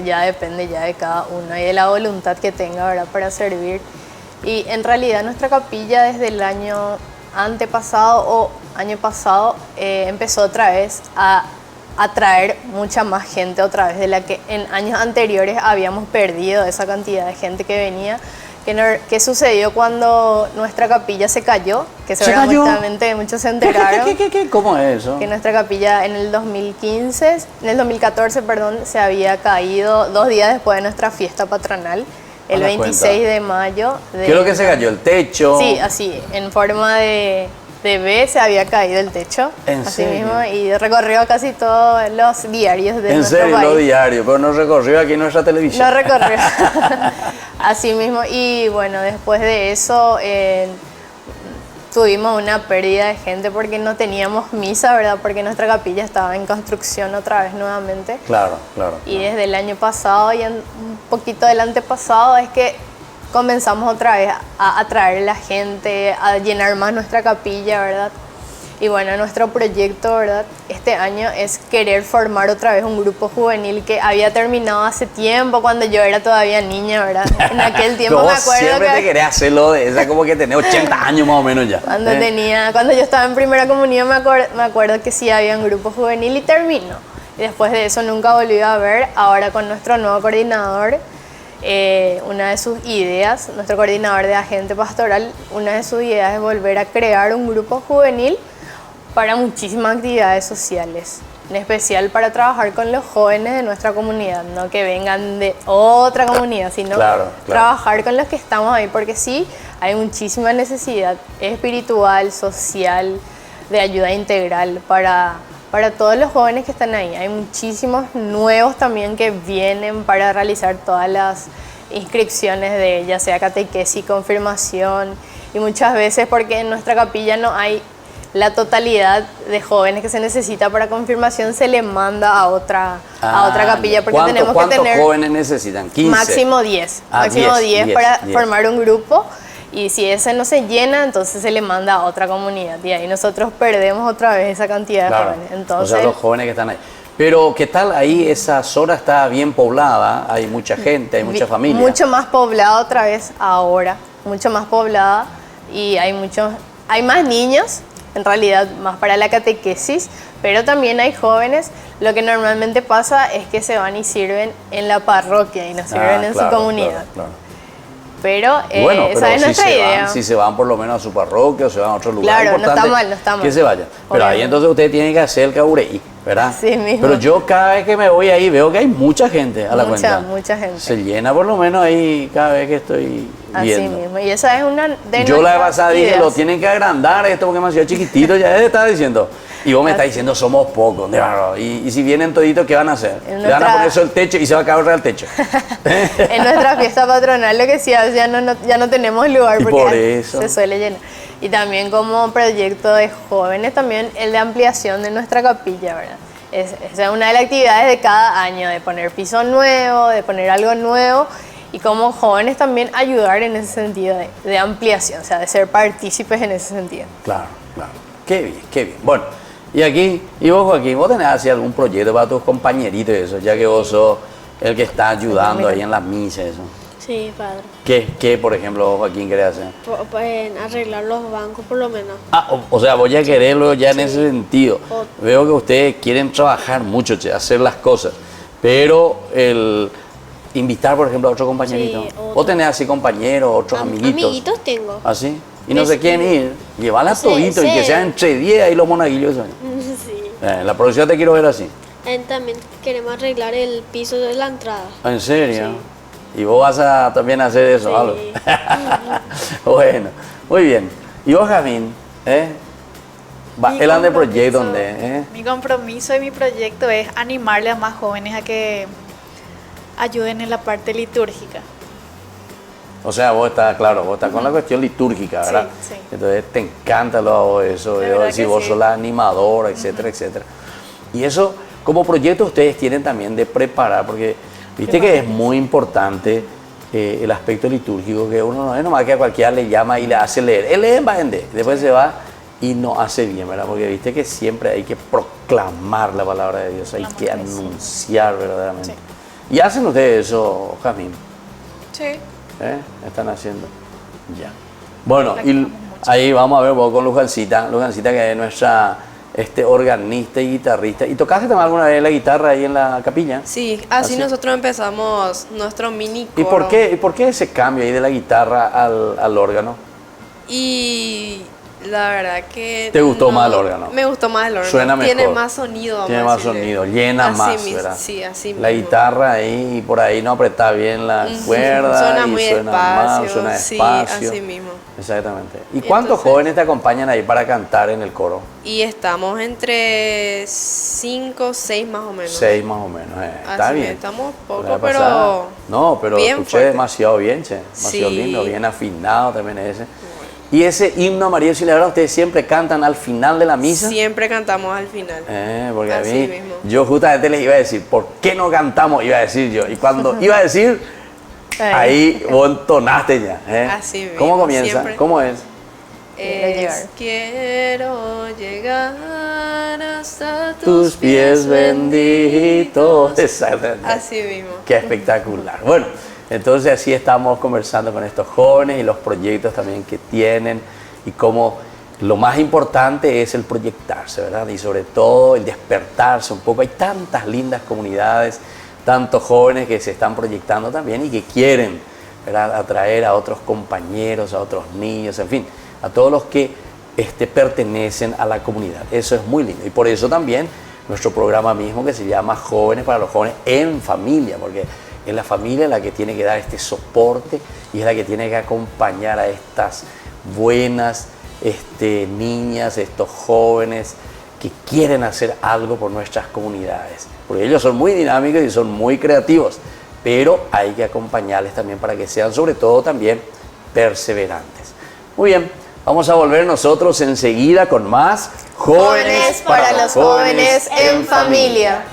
[SPEAKER 6] ya depende ya de cada uno y de la voluntad que tenga, ¿verdad?, para servir. Y en realidad nuestra capilla desde el año antepasado o año pasado empezó otra vez a atraer mucha más gente otra vez de la que en años anteriores habíamos perdido esa cantidad de gente que venía. ¿Qué sucedió cuando nuestra capilla se cayó? Que seguramente muchos se enteraron.
[SPEAKER 2] ¿Qué? ¿Cómo es eso?
[SPEAKER 6] Que nuestra capilla en el 2014, se había caído 2 días después de nuestra fiesta patronal, el 26 de mayo.
[SPEAKER 2] ¿Qué es lo que se cayó? ¿El techo?
[SPEAKER 6] Sí, así, en forma de B se había caído el techo.
[SPEAKER 2] ¿En
[SPEAKER 6] así
[SPEAKER 2] serio?
[SPEAKER 6] mismo, y recorrió casi todos los diarios de
[SPEAKER 2] ¿En
[SPEAKER 6] nuestro
[SPEAKER 2] serio?
[SPEAKER 6] país.
[SPEAKER 2] Los diarios, pero no recorrió aquí nuestra televisión.
[SPEAKER 6] No recorrió. Así mismo, y bueno, después de eso tuvimos una pérdida de gente porque no teníamos misa, ¿verdad? Porque nuestra capilla estaba en construcción otra vez nuevamente.
[SPEAKER 2] Claro.
[SPEAKER 6] Y desde el año pasado y un poquito del antepasado es que comenzamos otra vez a atraer a la gente, a llenar más nuestra capilla, ¿verdad? Y bueno, nuestro proyecto, ¿verdad?, este año es querer formar otra vez un grupo juvenil que había terminado hace tiempo, cuando yo era todavía niña, ¿verdad? En aquel tiempo me acuerdo
[SPEAKER 2] siempre
[SPEAKER 6] que
[SPEAKER 2] te querés hacerlo de esa, como que tenés 80 años más o menos ya.
[SPEAKER 6] cuando yo estaba en primera comunión me acuerdo que sí había un grupo juvenil y terminó. Y después de eso nunca volví a ver. Ahora con nuestro nuevo coordinador, una de sus ideas, nuestro coordinador de agente pastoral, una de sus ideas es volver a crear un grupo juvenil para muchísimas actividades sociales, en especial para trabajar con los jóvenes de nuestra comunidad, no que vengan de otra comunidad, sino trabajar con los que estamos ahí, porque sí, hay muchísima necesidad espiritual, social, de ayuda integral para todos los jóvenes que están ahí. Hay muchísimos nuevos también que vienen para realizar todas las inscripciones de ya sea catequesis, confirmación, y muchas veces porque en nuestra capilla no hay la totalidad de jóvenes que se necesita para confirmación, se le manda a otra capilla, porque tenemos que tener...
[SPEAKER 2] ¿Cuántos jóvenes necesitan? 15.
[SPEAKER 6] Máximo 10. Máximo 10 para formar un grupo, y si ese no se llena, entonces se le manda a otra comunidad, y ahí nosotros perdemos otra vez esa cantidad de jóvenes. Entonces,
[SPEAKER 2] o sea, los jóvenes que están ahí. Pero, ¿qué tal ahí? Esa zona está bien poblada, hay mucha gente, hay mucha familia.
[SPEAKER 6] Mucho más poblada otra vez ahora, mucho más poblada, y hay más niños, en realidad más para la catequesis, pero también hay jóvenes. Lo que normalmente pasa es que se van y sirven en la parroquia y no sirven en su comunidad.
[SPEAKER 2] Claro.
[SPEAKER 6] Pero,
[SPEAKER 2] bueno,
[SPEAKER 6] esa es nuestra idea.
[SPEAKER 2] Si se van por lo menos a su parroquia o se van a otro lugar,
[SPEAKER 6] claro, no está mal.
[SPEAKER 2] Que se vayan. Pero ahí entonces ustedes tienen que hacer el cabureí, ¿verdad?
[SPEAKER 6] Sí mismo.
[SPEAKER 2] Pero yo cada vez que me voy ahí veo que hay mucha gente a la cuenta.
[SPEAKER 6] Mucha gente.
[SPEAKER 2] Se llena por lo menos ahí cada vez que estoy viendo.
[SPEAKER 6] Así mismo. Y esa es una de
[SPEAKER 2] yo la vez pasada dije, lo tienen que agrandar esto porque me ha sido chiquitito, ya estaba diciendo. Y vos me estás diciendo, somos pocos. Y si vienen toditos, ¿qué van a hacer? Le van a poner eso el techo y se va a caer el techo.
[SPEAKER 6] En nuestra fiesta patronal lo que sí, ya no tenemos lugar, porque
[SPEAKER 2] por eso
[SPEAKER 6] se suele llenar. Y también como proyecto de jóvenes, también el de ampliación de nuestra capilla, ¿verdad? Esa es una de las actividades de cada año, de poner piso nuevo, de poner algo nuevo, y como jóvenes también ayudar en ese sentido de ampliación, o sea, de ser partícipes en ese sentido.
[SPEAKER 2] Claro. Qué bien. Bueno. Y vos, Joaquín, ¿vos tenés así algún proyecto para tus compañeritos y eso? Ya que vos sos el que está ayudando ahí en las misas, eso.
[SPEAKER 5] Sí, padre.
[SPEAKER 2] ¿Qué, por ejemplo, Joaquín, querés hacer?
[SPEAKER 5] Arreglar los bancos, por lo menos.
[SPEAKER 2] O sea, vos ya quererlo ya en ese sentido. Veo que ustedes quieren trabajar mucho, hacer las cosas, pero el invitar, por ejemplo, a otro compañerito.
[SPEAKER 5] Sí,
[SPEAKER 2] ¿Vos tenés así compañeros, otros amiguitos?
[SPEAKER 5] Amiguitos tengo.
[SPEAKER 2] ¿Así? Y no se quieren ir, llevarlas toditos y que sean entre 10 ahí los monaguillos.
[SPEAKER 5] Sí.
[SPEAKER 2] La próxima te quiero ver así.
[SPEAKER 5] También queremos arreglar el piso de la entrada.
[SPEAKER 2] ¿En serio?
[SPEAKER 5] Sí.
[SPEAKER 2] ¿Y vos vas a también hacer eso?
[SPEAKER 5] Sí.
[SPEAKER 2] Algo? Bueno, muy bien. ¿Y vos, Jamín? El ande proyecto donde.
[SPEAKER 3] Mi compromiso y mi proyecto es animarle a más jóvenes a que ayuden en la parte litúrgica.
[SPEAKER 2] O sea, vos estás con la cuestión litúrgica, ¿verdad?
[SPEAKER 3] Sí.
[SPEAKER 2] Entonces te encanta eso, si vos sos la animadora, etcétera, etcétera. Y eso, como proyecto, ustedes tienen también de preparar, porque viste que es muy importante el aspecto litúrgico, que uno no es nomás que a cualquiera le llama y le hace leer. Él lee en Baende, después se va y nos hace bien, ¿verdad? Porque viste que siempre hay que proclamar la palabra de Dios, hay que anunciar verdaderamente. Sí. ¿Y hacen ustedes eso, Jazmín?
[SPEAKER 3] Sí.
[SPEAKER 2] Están haciendo. Ya. Bueno, y ahí vamos a ver vos con Lujancita, que es nuestra organista y guitarrista. ¿Y tocaste también alguna vez la guitarra ahí en la capilla?
[SPEAKER 4] Sí, así nosotros empezamos nuestro mini coro.
[SPEAKER 2] ¿Y por qué ese cambio ahí de la guitarra al órgano?
[SPEAKER 4] Y la verdad que...
[SPEAKER 2] ¿Te gustó más el órgano?
[SPEAKER 4] Me gustó más el órgano.
[SPEAKER 2] Suena mejor.
[SPEAKER 4] Tiene más sonido.
[SPEAKER 2] Tiene más sonido, llena
[SPEAKER 4] así
[SPEAKER 2] más,
[SPEAKER 4] mismo,
[SPEAKER 2] ¿verdad?
[SPEAKER 4] Sí, así mismo.
[SPEAKER 2] La guitarra ahí, por ahí no apretás bien la cuerda.
[SPEAKER 4] Suena muy
[SPEAKER 2] suena
[SPEAKER 4] despacio.
[SPEAKER 2] Mal, suena despacio.
[SPEAKER 4] Sí, así mismo.
[SPEAKER 2] Exactamente. ¿Y cuántos jóvenes te acompañan ahí para cantar en el coro?
[SPEAKER 4] Y estamos entre 5, 6 más o menos.
[SPEAKER 2] 6 más o menos, está bien.
[SPEAKER 4] Estamos poco, pero...
[SPEAKER 2] No, pero
[SPEAKER 4] bien
[SPEAKER 2] escuché
[SPEAKER 4] fuerte.
[SPEAKER 2] Demasiado bien, che. Demasiado lindo, bien afinado también ese. ¿Y ese himno a María Auxiliadora ustedes siempre cantan al final de la misa?
[SPEAKER 4] Siempre cantamos al final.
[SPEAKER 2] Porque
[SPEAKER 4] así
[SPEAKER 2] a mí,
[SPEAKER 4] mismo.
[SPEAKER 2] yo justamente les iba a decir, ¿por qué no cantamos? Iba a decir yo. Y cuando iba a decir, ahí vos entonaste ya.
[SPEAKER 4] Así mismo.
[SPEAKER 2] ¿Cómo comienza?
[SPEAKER 4] Siempre.
[SPEAKER 2] ¿Cómo es?
[SPEAKER 4] Quiero llegar hasta
[SPEAKER 2] tus pies benditos. Exactamente.
[SPEAKER 4] Así mismo.
[SPEAKER 2] Qué espectacular. Bueno, entonces así estamos conversando con estos jóvenes y los proyectos también que tienen y cómo lo más importante es el proyectarse, ¿verdad? Y sobre todo el despertarse un poco. Hay tantas lindas comunidades, tantos jóvenes que se están proyectando también y que quieren, ¿verdad?, atraer a otros compañeros, a otros niños, en fin, a todos los que pertenecen a la comunidad. Eso es muy lindo y por eso también nuestro programa mismo que se llama Jóvenes para los Jóvenes en Familia, porque es la familia la que tiene que dar este soporte y es la que tiene que acompañar a estas buenas niñas, estos jóvenes que quieren hacer algo por nuestras comunidades, porque ellos son muy dinámicos y son muy creativos, pero hay que acompañarles también para que sean sobre todo también perseverantes. Muy bien, vamos a volver nosotros enseguida con más
[SPEAKER 6] Jóvenes para los Jóvenes en Familia.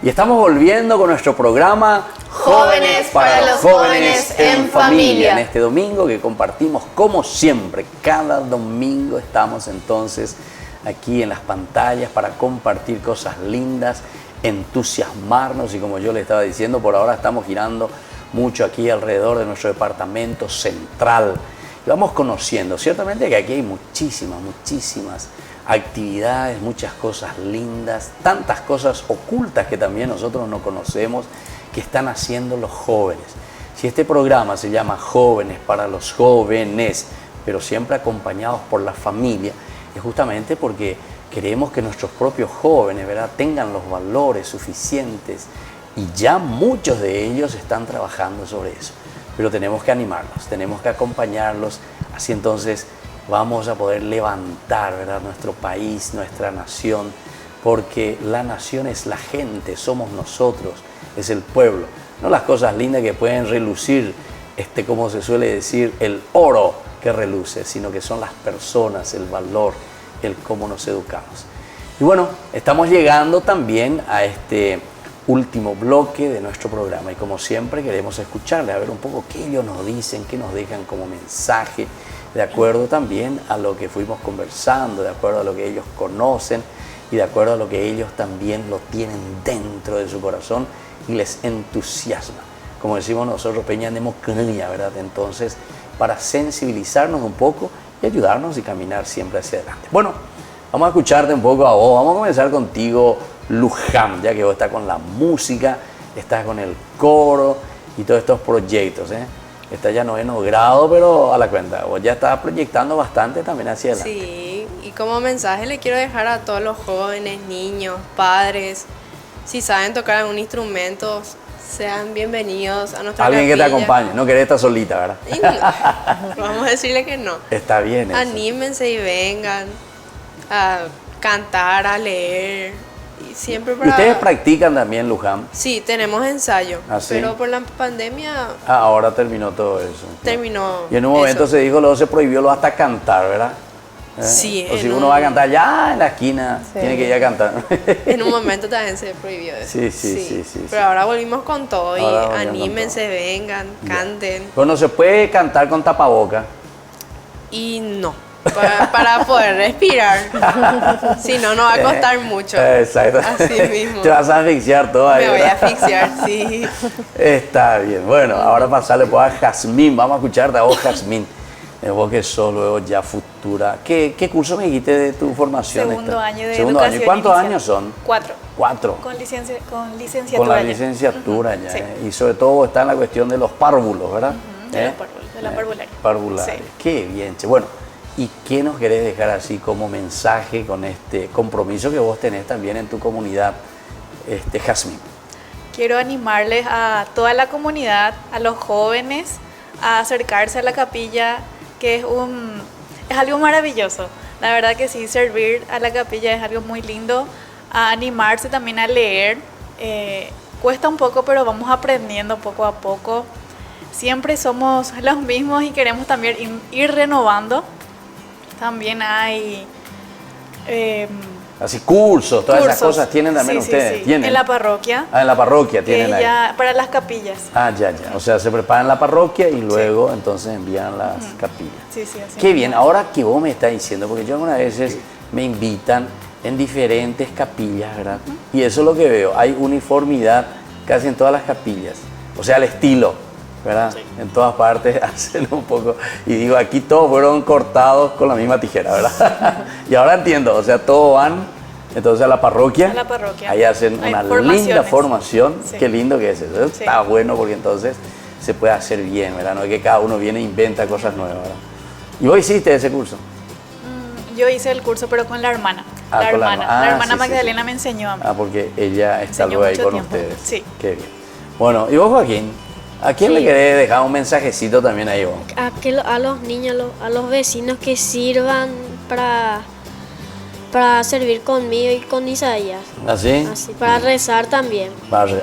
[SPEAKER 2] Y estamos volviendo con nuestro programa
[SPEAKER 6] Jóvenes para los Jóvenes en Familia.
[SPEAKER 2] En este domingo que compartimos como siempre. Cada domingo estamos entonces aquí en las pantallas para compartir cosas lindas, entusiasmarnos y como yo le estaba diciendo, por ahora estamos girando mucho aquí alrededor de nuestro departamento central. Y vamos conociendo, ciertamente que aquí hay muchísimas actividades, muchas cosas lindas, tantas cosas ocultas que también nosotros no conocemos que están haciendo los jóvenes. Si este programa se llama Jóvenes para los Jóvenes, pero siempre acompañados por la familia, es justamente porque queremos que nuestros propios jóvenes, ¿verdad?, tengan los valores suficientes y ya muchos de ellos están trabajando sobre eso. Pero tenemos que animarlos, tenemos que acompañarlos, así entonces vamos a poder levantar, ¿verdad?, nuestro país, nuestra nación, porque la nación es la gente, somos nosotros, es el pueblo, no las cosas lindas que pueden relucir, como se suele decir, el oro que reluce, sino que son las personas, el valor, el cómo nos educamos. Y bueno, estamos llegando también a este último bloque de nuestro programa y como siempre queremos escucharles, a ver un poco qué ellos nos dicen, qué nos dejan como mensaje, de acuerdo también a lo que fuimos conversando, de acuerdo a lo que ellos conocen y de acuerdo a lo que ellos también lo tienen dentro de su corazón y les entusiasma. Como decimos nosotros, Peña Democracia, ¿verdad? Entonces, para sensibilizarnos un poco y ayudarnos y caminar siempre hacia adelante. Bueno, vamos a escucharte un poco a vos. Vamos a comenzar contigo, Luján, ya que vos estás con la música, estás con el coro y todos estos proyectos, Está ya 9º grado, pero a la cuenta, vos ya estás proyectando bastante también hacia adelante.
[SPEAKER 4] Sí, y como mensaje le quiero dejar a todos los jóvenes, niños, padres, si saben tocar algún instrumento, sean bienvenidos a nuestra
[SPEAKER 2] Alguien
[SPEAKER 4] capilla.
[SPEAKER 2] que te acompañe, no querés estar solita, ¿verdad?
[SPEAKER 4] No, vamos a decirle que no.
[SPEAKER 2] Está bien eso.
[SPEAKER 4] Anímense y vengan a cantar, a leer. Y siempre para...
[SPEAKER 2] ¿Ustedes practican también, Luján?
[SPEAKER 4] Sí, tenemos ensayo.
[SPEAKER 2] ¿Ah, sí?
[SPEAKER 4] Pero por la pandemia
[SPEAKER 2] Ahora terminó todo eso.
[SPEAKER 4] terminó.
[SPEAKER 2] Y en un momento
[SPEAKER 4] eso.
[SPEAKER 2] se dijo, luego se prohibió hasta cantar, ¿verdad?
[SPEAKER 4] Sí,
[SPEAKER 2] O si
[SPEAKER 4] en
[SPEAKER 2] uno
[SPEAKER 4] un-
[SPEAKER 2] va a cantar ya en la esquina,
[SPEAKER 6] Sí.
[SPEAKER 2] tiene que ir a cantar.
[SPEAKER 4] En un momento también se prohibió eso.
[SPEAKER 2] Sí.
[SPEAKER 4] Pero ahora volvimos con todo y
[SPEAKER 2] Ahora volvieron con
[SPEAKER 4] anímense, vengan, canten.
[SPEAKER 2] Pero no se puede cantar con tapaboca.
[SPEAKER 4] Y no, para poder respirar. Si no, no va a costar mucho.
[SPEAKER 2] Exacto.
[SPEAKER 4] Así mismo.
[SPEAKER 2] Te vas a asfixiar todo ahí.
[SPEAKER 4] Me voy a
[SPEAKER 2] ¿verdad?
[SPEAKER 4] asfixiar, sí.
[SPEAKER 2] Está bien. Bueno, ahora pasarle pues a Jazmín. Vamos a escucharte a vos, Jazmín. Vos que sos luego ya futura. ¿Qué curso me dijiste de tu formación?
[SPEAKER 3] Segundo año de
[SPEAKER 2] Segundo año.
[SPEAKER 3] educación
[SPEAKER 2] ¿Y cuántos
[SPEAKER 3] inicial.
[SPEAKER 2] años son?
[SPEAKER 3] 4.
[SPEAKER 2] 4.
[SPEAKER 3] Con licenciatura.
[SPEAKER 2] Con la
[SPEAKER 3] ya.
[SPEAKER 2] licenciatura ya.
[SPEAKER 3] Sí.
[SPEAKER 2] Y sobre todo está en la cuestión de los párvulos, ¿verdad?
[SPEAKER 3] De la parvularia.
[SPEAKER 2] Parvularia.
[SPEAKER 3] Sí.
[SPEAKER 2] Qué bien, che. Bueno, ¿y qué nos querés dejar así como mensaje con este compromiso que vos tenés también en tu comunidad, Jazmín?
[SPEAKER 3] Quiero animarles a toda la comunidad, a los jóvenes, a acercarse a la capilla, que es algo maravilloso. La verdad que sí, servir a la capilla es algo muy lindo. A animarse también a leer. Cuesta un poco, pero vamos aprendiendo poco a poco. Siempre somos los mismos y queremos también ir renovando. También hay
[SPEAKER 2] Así cursos, todas esas
[SPEAKER 3] cursos.
[SPEAKER 2] cosas tienen también
[SPEAKER 3] Sí,
[SPEAKER 2] ustedes.
[SPEAKER 3] sí.
[SPEAKER 2] ¿Tienen?
[SPEAKER 3] En la parroquia.
[SPEAKER 2] Ah, en la parroquia
[SPEAKER 3] Que
[SPEAKER 2] tienen ahí.
[SPEAKER 3] ya para las capillas.
[SPEAKER 2] Ah, ya. O sea, se preparan la parroquia y luego entonces envían las capillas.
[SPEAKER 3] Sí, así
[SPEAKER 2] Qué
[SPEAKER 3] mismo.
[SPEAKER 2] bien, ahora que vos me estás diciendo, porque yo algunas veces me invitan en diferentes capillas, ¿verdad? Y eso es lo que veo, hay uniformidad casi en todas las capillas, o sea, el estilo, ¿verdad? En todas partes hacen un poco, y digo, aquí todos fueron cortados con la misma tijera, ¿verdad? Y ahora entiendo, o sea, todos van entonces a la parroquia,
[SPEAKER 3] A la parroquia.
[SPEAKER 2] ahí hacen
[SPEAKER 3] Hay
[SPEAKER 2] una
[SPEAKER 3] formaciones.
[SPEAKER 2] linda formación,
[SPEAKER 3] Sí.
[SPEAKER 2] qué lindo que es eso,
[SPEAKER 3] Sí.
[SPEAKER 2] está bueno porque entonces se puede hacer bien, ¿verdad? No es que cada uno viene e inventa cosas nuevas, ¿verdad? ¿Y vos hiciste ese curso?
[SPEAKER 3] Yo hice el curso, pero con la hermana.
[SPEAKER 2] Ah,
[SPEAKER 3] la
[SPEAKER 2] con la
[SPEAKER 3] hermana.
[SPEAKER 2] hermana. Ah,
[SPEAKER 3] La hermana
[SPEAKER 2] sí, sí,
[SPEAKER 3] Magdalena
[SPEAKER 2] sí.
[SPEAKER 3] me enseñó a mí.
[SPEAKER 2] Ah, porque ella está
[SPEAKER 3] Enseñó
[SPEAKER 2] luego ahí
[SPEAKER 3] mucho
[SPEAKER 2] con
[SPEAKER 3] tiempo.
[SPEAKER 2] ustedes.
[SPEAKER 3] Sí.
[SPEAKER 2] Qué bien. Bueno, y vos, Joaquín, ¿a quién le querés dejar un mensajecito también ahí vos?
[SPEAKER 5] A los niños, a los vecinos que sirvan para servir conmigo y con Isaías.
[SPEAKER 2] ¿Así?
[SPEAKER 5] Así, para rezar también.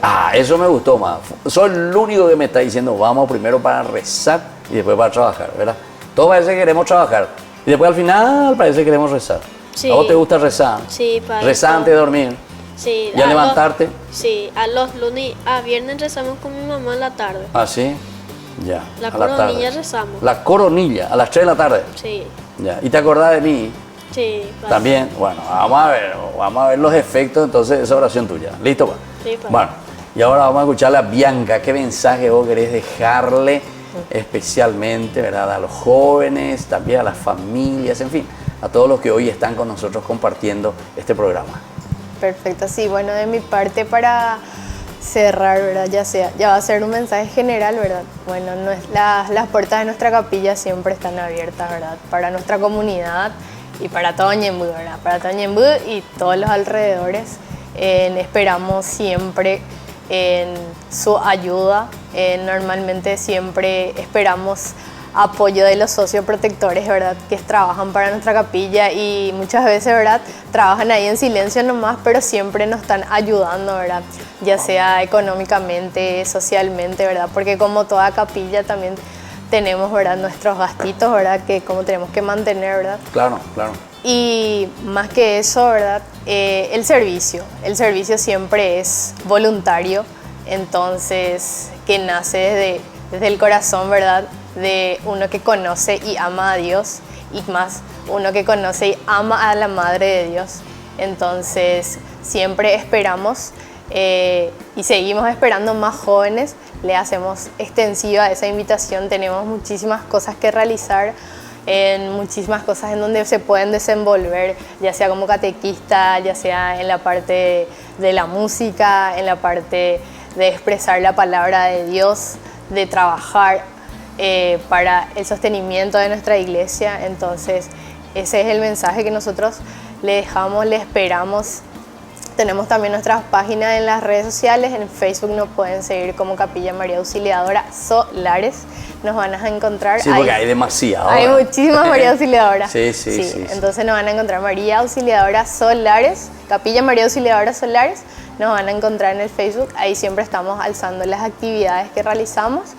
[SPEAKER 2] Ah, eso me gustó más. Soy el único que me está diciendo, vamos primero para rezar y después para trabajar, ¿verdad? Todos parece que queremos trabajar y después al final parece que queremos rezar.
[SPEAKER 5] Sí.
[SPEAKER 2] ¿A vos te gusta rezar?
[SPEAKER 5] Sí, para
[SPEAKER 2] ¿Rezar antes de dormir?
[SPEAKER 5] Sí.
[SPEAKER 2] ¿Ya levantarte?
[SPEAKER 5] Sí, a los lunes, a viernes rezamos con mi mamá en la tarde.
[SPEAKER 2] ¿Ah, sí? Ya.
[SPEAKER 5] La
[SPEAKER 2] a tarde.
[SPEAKER 5] coronilla rezamos.
[SPEAKER 2] La coronilla, a las 3 de la tarde.
[SPEAKER 5] Sí,
[SPEAKER 2] Ya. ¿Y te acordás de mí?
[SPEAKER 5] sí.
[SPEAKER 2] También, bueno, vamos a ver los efectos entonces de esa oración tuya. ¿Listo? Pa?
[SPEAKER 5] Sí, pa.
[SPEAKER 2] Bueno, y ahora vamos a escuchar a Bianca. ¿Qué mensaje vos querés dejarle especialmente, verdad, a los jóvenes, también a las familias, en fin, a todos los que hoy están con nosotros compartiendo este programa?
[SPEAKER 6] Perfecto, sí, bueno, de mi parte para cerrar, ¿verdad? Ya va a ser un mensaje general, ¿verdad? Bueno, las puertas de nuestra capilla siempre están abiertas, ¿verdad? Para nuestra comunidad y para todo Ñemby, ¿verdad? Para todo Ñemby y todos los alrededores. Esperamos siempre en su ayuda. Normalmente siempre esperamos apoyo de los socioprotectores, ¿verdad? Que trabajan para nuestra capilla y muchas veces, ¿verdad? Trabajan ahí en silencio nomás, pero siempre nos están ayudando, ¿verdad? Ya sea económicamente, socialmente, ¿verdad? Porque como toda capilla también tenemos, ¿verdad? Nuestros gastitos, ¿verdad? Que como tenemos que mantener, ¿verdad?
[SPEAKER 2] Claro, claro.
[SPEAKER 6] Y más que eso, ¿verdad? El servicio siempre es voluntario, entonces que nace desde el corazón, ¿verdad? De uno que conoce y ama a Dios y más uno que conoce y ama a la Madre de Dios. Entonces siempre esperamos y seguimos esperando más jóvenes, le hacemos extensiva esa invitación, tenemos muchísimas cosas que realizar, muchísimas cosas en donde se pueden desenvolver, ya sea como catequista, ya sea en la parte de la música, en la parte de expresar la palabra de Dios, de trabajar para el sostenimiento de nuestra iglesia. Entonces ese es el mensaje que nosotros le dejamos, le esperamos. Tenemos también nuestras páginas en las redes sociales, en Facebook nos pueden seguir como Capilla María Auxiliadora Solares, nos van a encontrar.
[SPEAKER 2] Sí, porque hay demasiado.
[SPEAKER 6] Hay muchísimas María Auxiliadoras.
[SPEAKER 2] Sí.
[SPEAKER 6] Entonces nos van a encontrar María Auxiliadora Solares, Capilla María Auxiliadora Solares, nos van a encontrar en el Facebook, ahí siempre estamos alzando las actividades que realizamos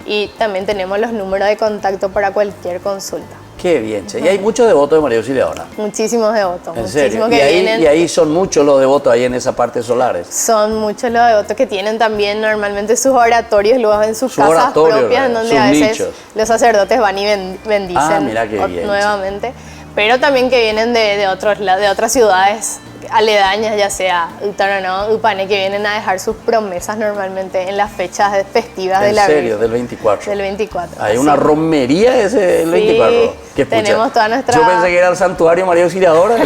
[SPEAKER 6] y también tenemos los números de contacto para cualquier consulta.
[SPEAKER 2] Qué bien, che. Y hay muchos devotos de María Auxiliadora.
[SPEAKER 6] Muchísimos devotos.
[SPEAKER 2] ¿En serio?
[SPEAKER 6] Muchísimos que vienen.
[SPEAKER 2] Y ahí son muchos los devotos ahí en esa parte de Solares.
[SPEAKER 6] Son muchos los devotos que tienen también normalmente sus oratorios luego en sus casas
[SPEAKER 2] oratorio,
[SPEAKER 6] propias, en donde
[SPEAKER 2] sus
[SPEAKER 6] a veces
[SPEAKER 2] nichos.
[SPEAKER 6] los sacerdotes van y bendicen
[SPEAKER 2] Mira qué bien,
[SPEAKER 6] nuevamente. Pero también que vienen de otras ciudades aledañas, ya sea Utarono, Upane, que vienen a dejar sus promesas normalmente en las fechas festivas de la
[SPEAKER 2] ¿En serio?
[SPEAKER 6] Virgen.
[SPEAKER 2] Del 24.
[SPEAKER 6] Del 24.
[SPEAKER 2] Hay
[SPEAKER 6] así.
[SPEAKER 2] una romería ese el 24.
[SPEAKER 6] Sí,
[SPEAKER 2] Qué pucha.
[SPEAKER 6] tenemos toda nuestra...
[SPEAKER 2] Yo pensé que era el santuario María Auxiliadora.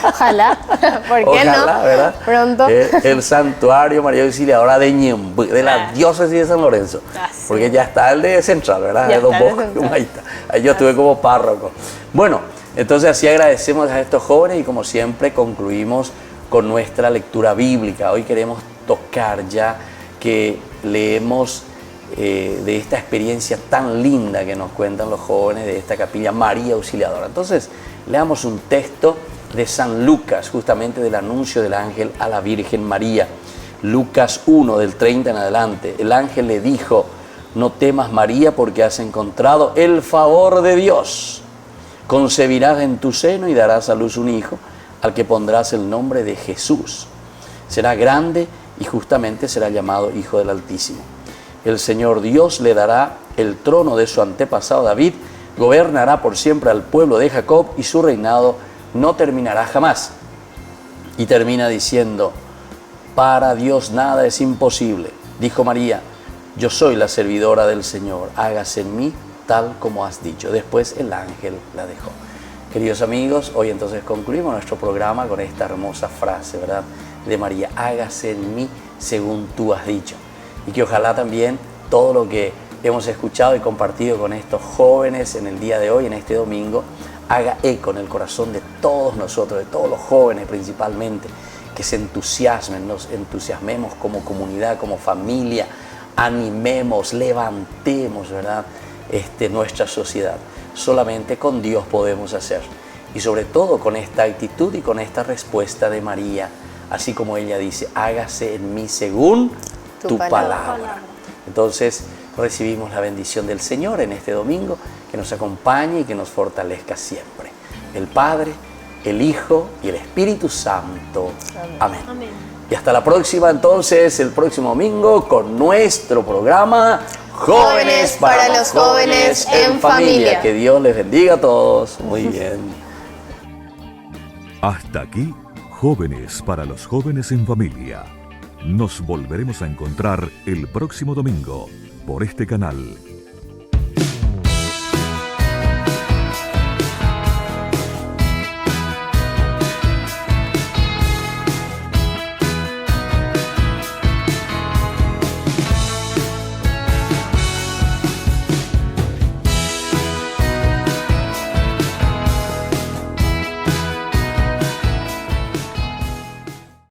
[SPEAKER 6] Ojalá, ¿por qué
[SPEAKER 2] Ojalá,
[SPEAKER 6] no?
[SPEAKER 2] ¿verdad?
[SPEAKER 6] Pronto.
[SPEAKER 2] El santuario María Auxiliadora de Ñemby, de la diócesis de San Lorenzo.
[SPEAKER 6] Sí.
[SPEAKER 2] Porque ya está el de Central, ¿verdad?
[SPEAKER 6] Ya
[SPEAKER 2] De Don
[SPEAKER 6] está el de
[SPEAKER 2] Bosco.
[SPEAKER 6] Central.
[SPEAKER 2] Ahí está. Ahí yo estuve como párroco. Bueno, entonces así agradecemos a estos jóvenes y como siempre concluimos con nuestra lectura bíblica. Hoy queremos tocar ya que leemos de esta experiencia tan linda que nos cuentan los jóvenes de esta capilla María Auxiliadora. Entonces, leamos un texto de San Lucas, justamente del anuncio del ángel a la Virgen María. Lucas 1, del 30 en adelante. El ángel le dijo: no temas, María, porque has encontrado el favor de Dios. Concebirás en tu seno y darás a luz un hijo, al que pondrás el nombre de Jesús. Será grande y justamente será llamado Hijo del Altísimo. El Señor Dios le dará el trono de su antepasado David, gobernará por siempre al pueblo de Jacob y su reinado no terminará jamás. Y termina diciendo: para Dios nada es imposible. Dijo María: yo soy la servidora del Señor, hágase en mí tal como has dicho. Después el ángel la dejó. Queridos amigos, hoy entonces concluimos nuestro programa con esta hermosa frase, ¿verdad?, de María: hágase en mí según tú has dicho. Y que ojalá también todo lo que hemos escuchado y compartido con estos jóvenes en el día de hoy, en este domingo, haga eco en el corazón de todos nosotros, de todos los jóvenes principalmente, que se entusiasmen, nos entusiasmemos como comunidad, como familia, animemos, levantemos, ¿verdad?, nuestra sociedad. Solamente con Dios podemos hacer, y sobre todo con esta actitud y con esta respuesta de María, así como ella dice: hágase en mí según tu palabra. Entonces recibimos la bendición del Señor en este domingo, que nos acompañe y que nos fortalezca siempre. El Padre, el Hijo y el Espíritu Santo. Amén. Amén. Y hasta la próxima, entonces, el próximo domingo con nuestro programa
[SPEAKER 6] Jóvenes para los jóvenes en familia.
[SPEAKER 2] Que Dios les bendiga a todos. Muy bien.
[SPEAKER 1] Hasta aquí, Jóvenes para los jóvenes en familia. Nos volveremos a encontrar el próximo domingo por este canal.